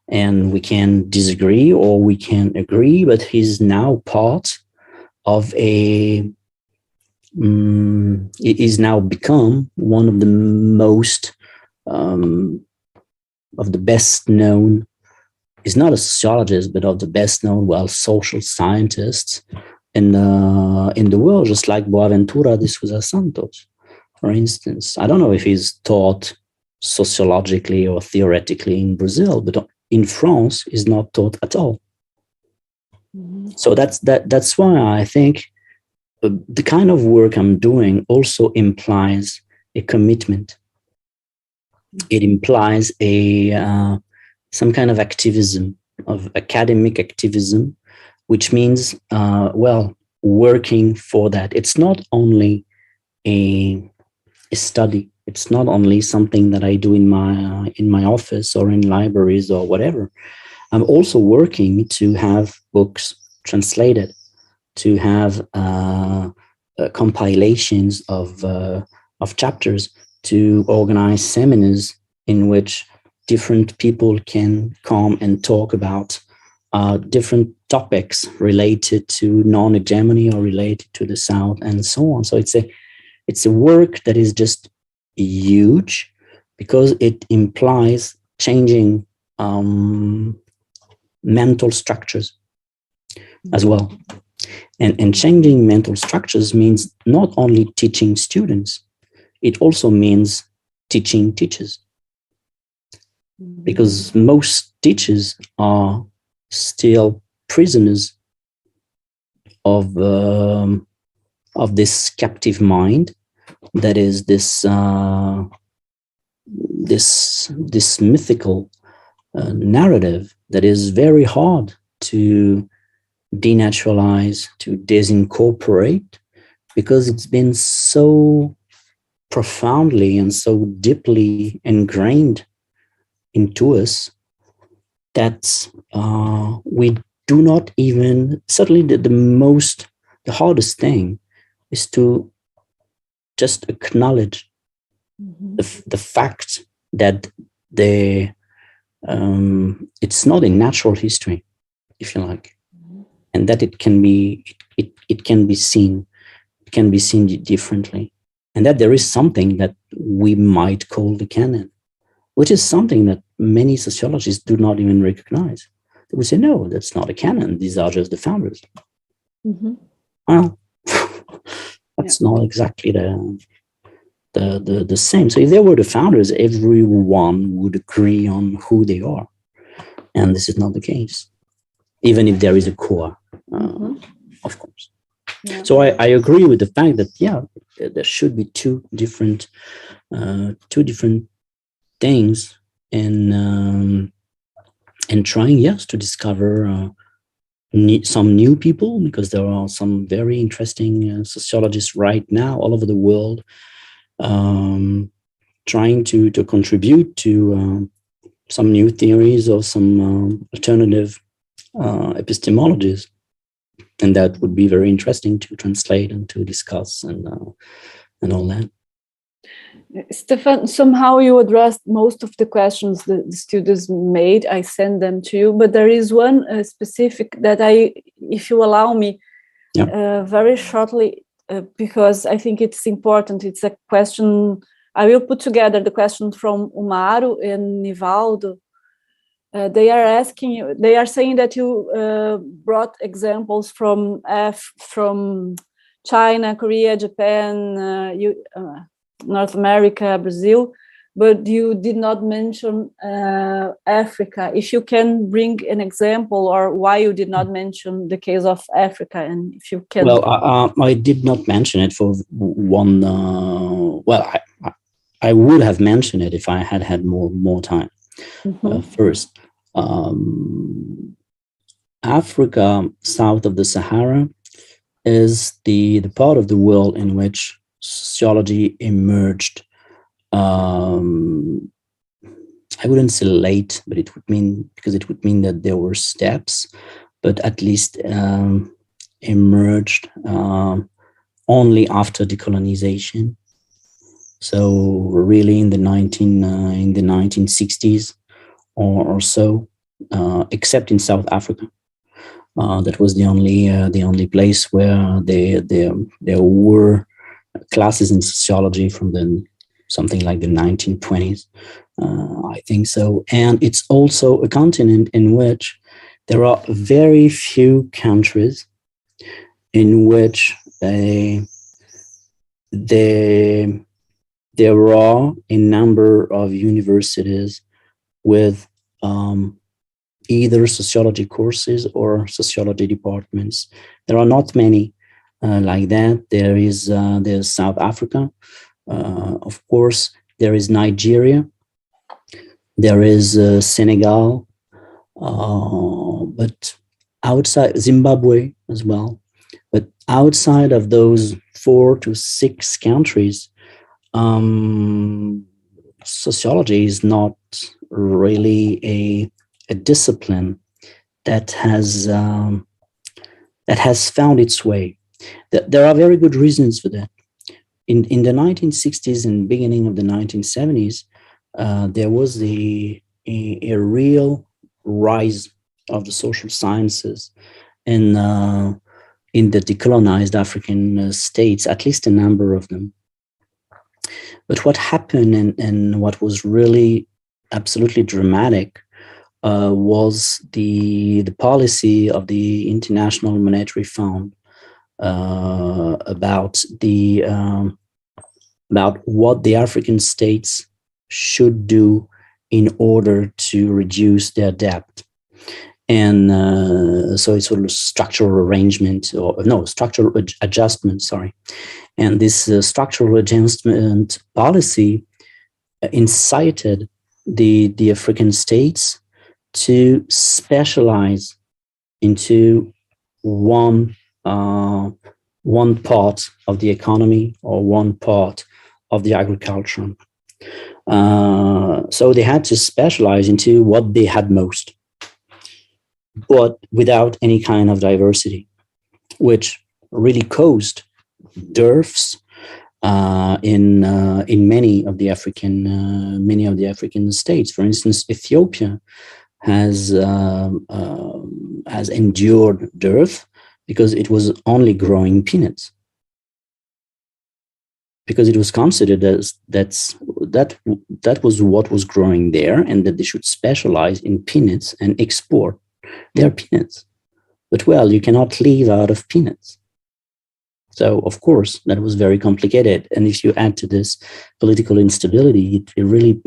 and we can disagree or we can agree, but he's now part of it is now become one of the most of the best known. He's not a sociologist, but of the best known social scientists in the world, just like Boaventura de Sousa Santos, for instance. I don't know if he's taught sociologically or theoretically in Brazil, but in France is not taught at all. Mm-hmm. So that's why I think the kind of work I'm doing also implies a commitment it implies some kind of activism, of academic activism, which means, working for that. It's not only a study. It's not only something that I do in my office or in libraries or whatever. I'm also working to have books translated, to have compilations of chapters, to organize seminars in which different people can come and talk about different topics related to non-hegemony or related to the South and so on. So it's a work that is just huge because it implies changing mental structures as well. And changing mental structures means not only teaching students, it also means teaching teachers. Because most teachers are still prisoners of this captive mind that is this mythical narrative that is very hard to denaturalize, to disincorporate, because it's been so profoundly and so deeply ingrained into us that we do not even, certainly the hardest thing is to just acknowledge the fact that it's not a natural history, if you like, and that it can be seen differently, and that there is something that we might call the canon, which is something that many sociologists do not even recognize. They would say, no, that's not a canon. These are just the founders. Well, that's not exactly the same. So if they were the founders, everyone would agree on who they are. And this is not the case, even if there is a core, of course. Yeah. So I agree with the fact that, there should be two different things in trying, to discover some new people, because there are some very interesting sociologists right now all over the world trying to contribute to some new theories or some alternative epistemologies. And that would be very interesting to translate and to discuss and all that. Stéphane, somehow you addressed most of the questions the students made. I send them to you, but there is one specific that if you allow me, very shortly, because I think it's important. It's a question, I will put together the question from Umaru and Nivaldo. They are saying that you brought examples from China, Korea, Japan, North America, Brazil, but you did not mention Africa. If you can bring an example or why you did not mention the case of Africa, and if you can. Well, I did not mention it for one. I would have mentioned it if I had more time. First, Africa, south of the Sahara, is the part of the world in which sociology emerged. I wouldn't say late, but it would mean that there were steps, but at least emerged only after decolonization. So really in the 1960s or so, except in South Africa. That was the only place where there were classes in sociology from something like the 1920s, I think so. And it's also a continent in which there are very few countries in which there are a number of universities with either sociology courses or sociology departments. There are not many like that. There's South Africa, of course. There is Nigeria, There is Senegal, but outside Zimbabwe as well. But outside of those 4 to 6 countries, sociology is not really a discipline that has found its way. There are very good reasons for that. In the 1960s and beginning of the 1970s, there was a real rise of the social sciences in the decolonized African states, at least a number of them. But what happened and what was really absolutely dramatic was the policy of the International Monetary Fund about what the African states should do in order to reduce their debt. And so it's sort of structural adjustment, sorry. And this structural adjustment policy incited the African states to specialize into one part of the economy or one part of the agriculture. So they had to specialize into what they had most, but without any kind of diversity, which really caused dearths in many of the African states. For instance, Ethiopia has endured dearth because it was only growing peanuts, because it was considered as that was what was growing there, and that they should specialize in peanuts and export their peanuts. But well, you cannot live out of peanuts. So of course that was very complicated, and if you add to this political instability, it really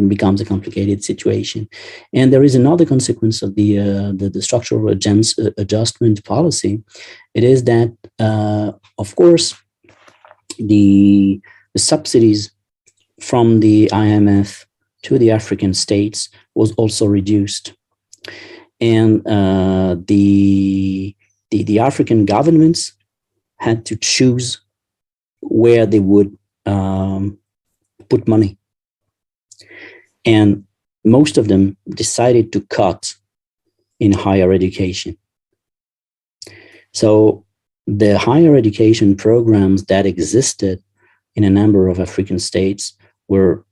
becomes a complicated situation. And there is another consequence of the structural adjustment policy. It is that of course the subsidies from the IMF to the African states was also reduced, and the African governments had to choose where they would put money, and most of them decided to cut in higher education. So the higher education programs that existed in a number of African states were,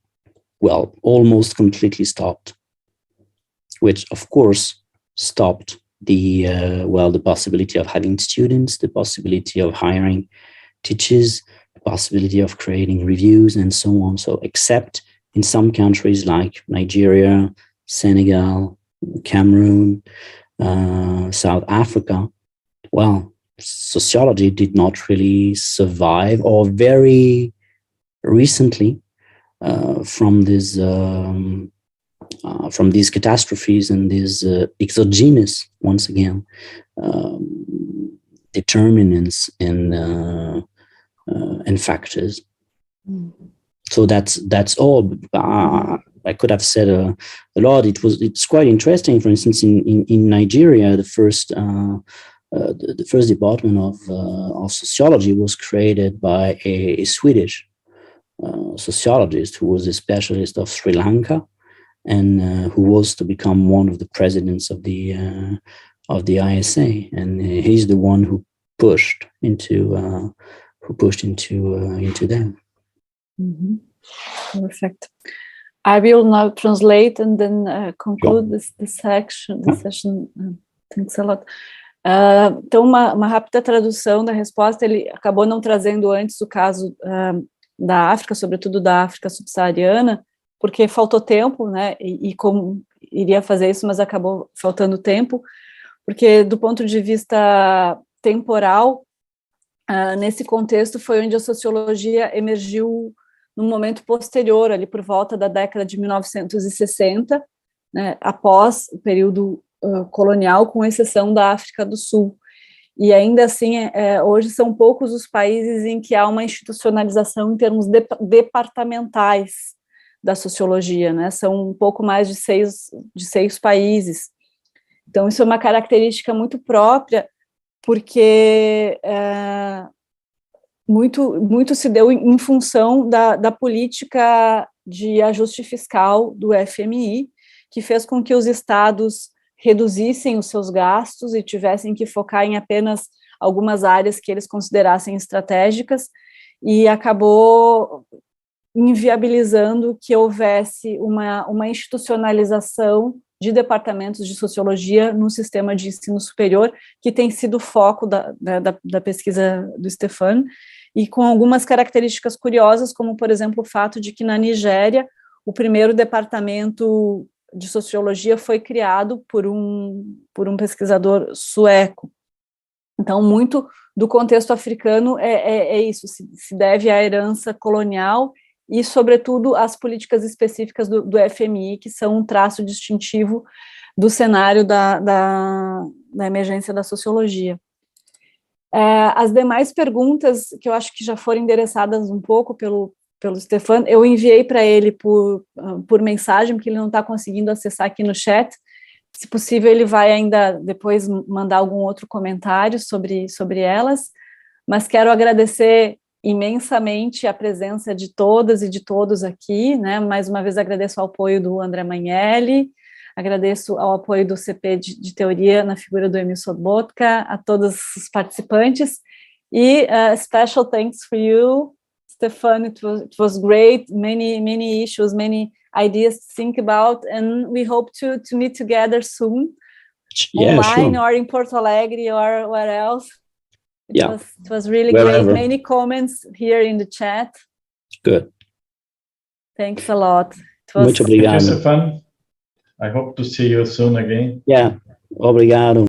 well, almost completely stopped, which of course stopped the possibility of having students, the possibility of hiring teachers, the possibility of creating reviews, and so on. So except in some countries like Nigeria, Senegal, Cameroon, South Africa, well, sociology did not really survive, or very recently, from these catastrophes and these exogenous, once again, determinants and factors. So that's all. I could have said a lot. It's quite interesting. For instance, in Nigeria, the first department of sociology was created by a Swedish sociologist who was a specialist of Sri Lanka, and who was to become one of the presidents of the ISA, and he's the one who pushed into them. Mm-hmm. Perfect. I will now translate and then conclude this session. Thanks a lot. Então, uma rápida tradução da resposta. Ele acabou não trazendo antes o caso da África, sobretudo da África subsaariana, porque faltou tempo, né? E como iria fazer isso, mas acabou faltando tempo, porque do ponto de vista temporal, nesse contexto foi onde a sociologia emergiu num momento posterior, ali por volta da década de 1960, né, após o período colonial, com exceção da África do Sul. E ainda assim, hoje são poucos os países em que há uma institucionalização em termos departamentais da sociologia, né? São um pouco mais de seis países. Então, isso é uma característica muito própria, porque muito se deu em função da política de ajuste fiscal do FMI, que fez com que os estados reduzissem os seus gastos e tivessem que focar em apenas algumas áreas que eles considerassem estratégicas, e acabou inviabilizando que houvesse uma institucionalização de departamentos de sociologia no sistema de ensino superior, que tem sido o foco da pesquisa do Stéphane, e com algumas características curiosas, como, por exemplo, o fato de que na Nigéria o primeiro departamento de sociologia foi criado por um pesquisador sueco. Então, muito do contexto africano é isso, se deve à herança colonial e, sobretudo, às políticas específicas do FMI, que são um traço distintivo do cenário da emergência da sociologia. As demais perguntas, que eu acho que já foram endereçadas um pouco pelo Stéphane, eu enviei para ele por mensagem, porque ele não está conseguindo acessar aqui no chat. Se possível, ele vai ainda depois mandar algum outro comentário sobre elas, mas quero agradecer imensamente a presença de todas e de todos aqui, né? Mais uma vez agradeço ao apoio do André Magnelli, agradeço ao apoio do CP de Teoria na figura do Emil Sobotka, a todos os participantes, e special thanks for you, Stéphane. It was great, many issues, many ideas to think about, and we hope to meet together soon, online, sure, or in Porto Alegre or where else. It was really Wherever. Great. Many comments here in the chat. Good. Thanks a lot. Muito obrigado. Thank you, Stéphane. I hope to see you soon again. Yeah. Obrigado.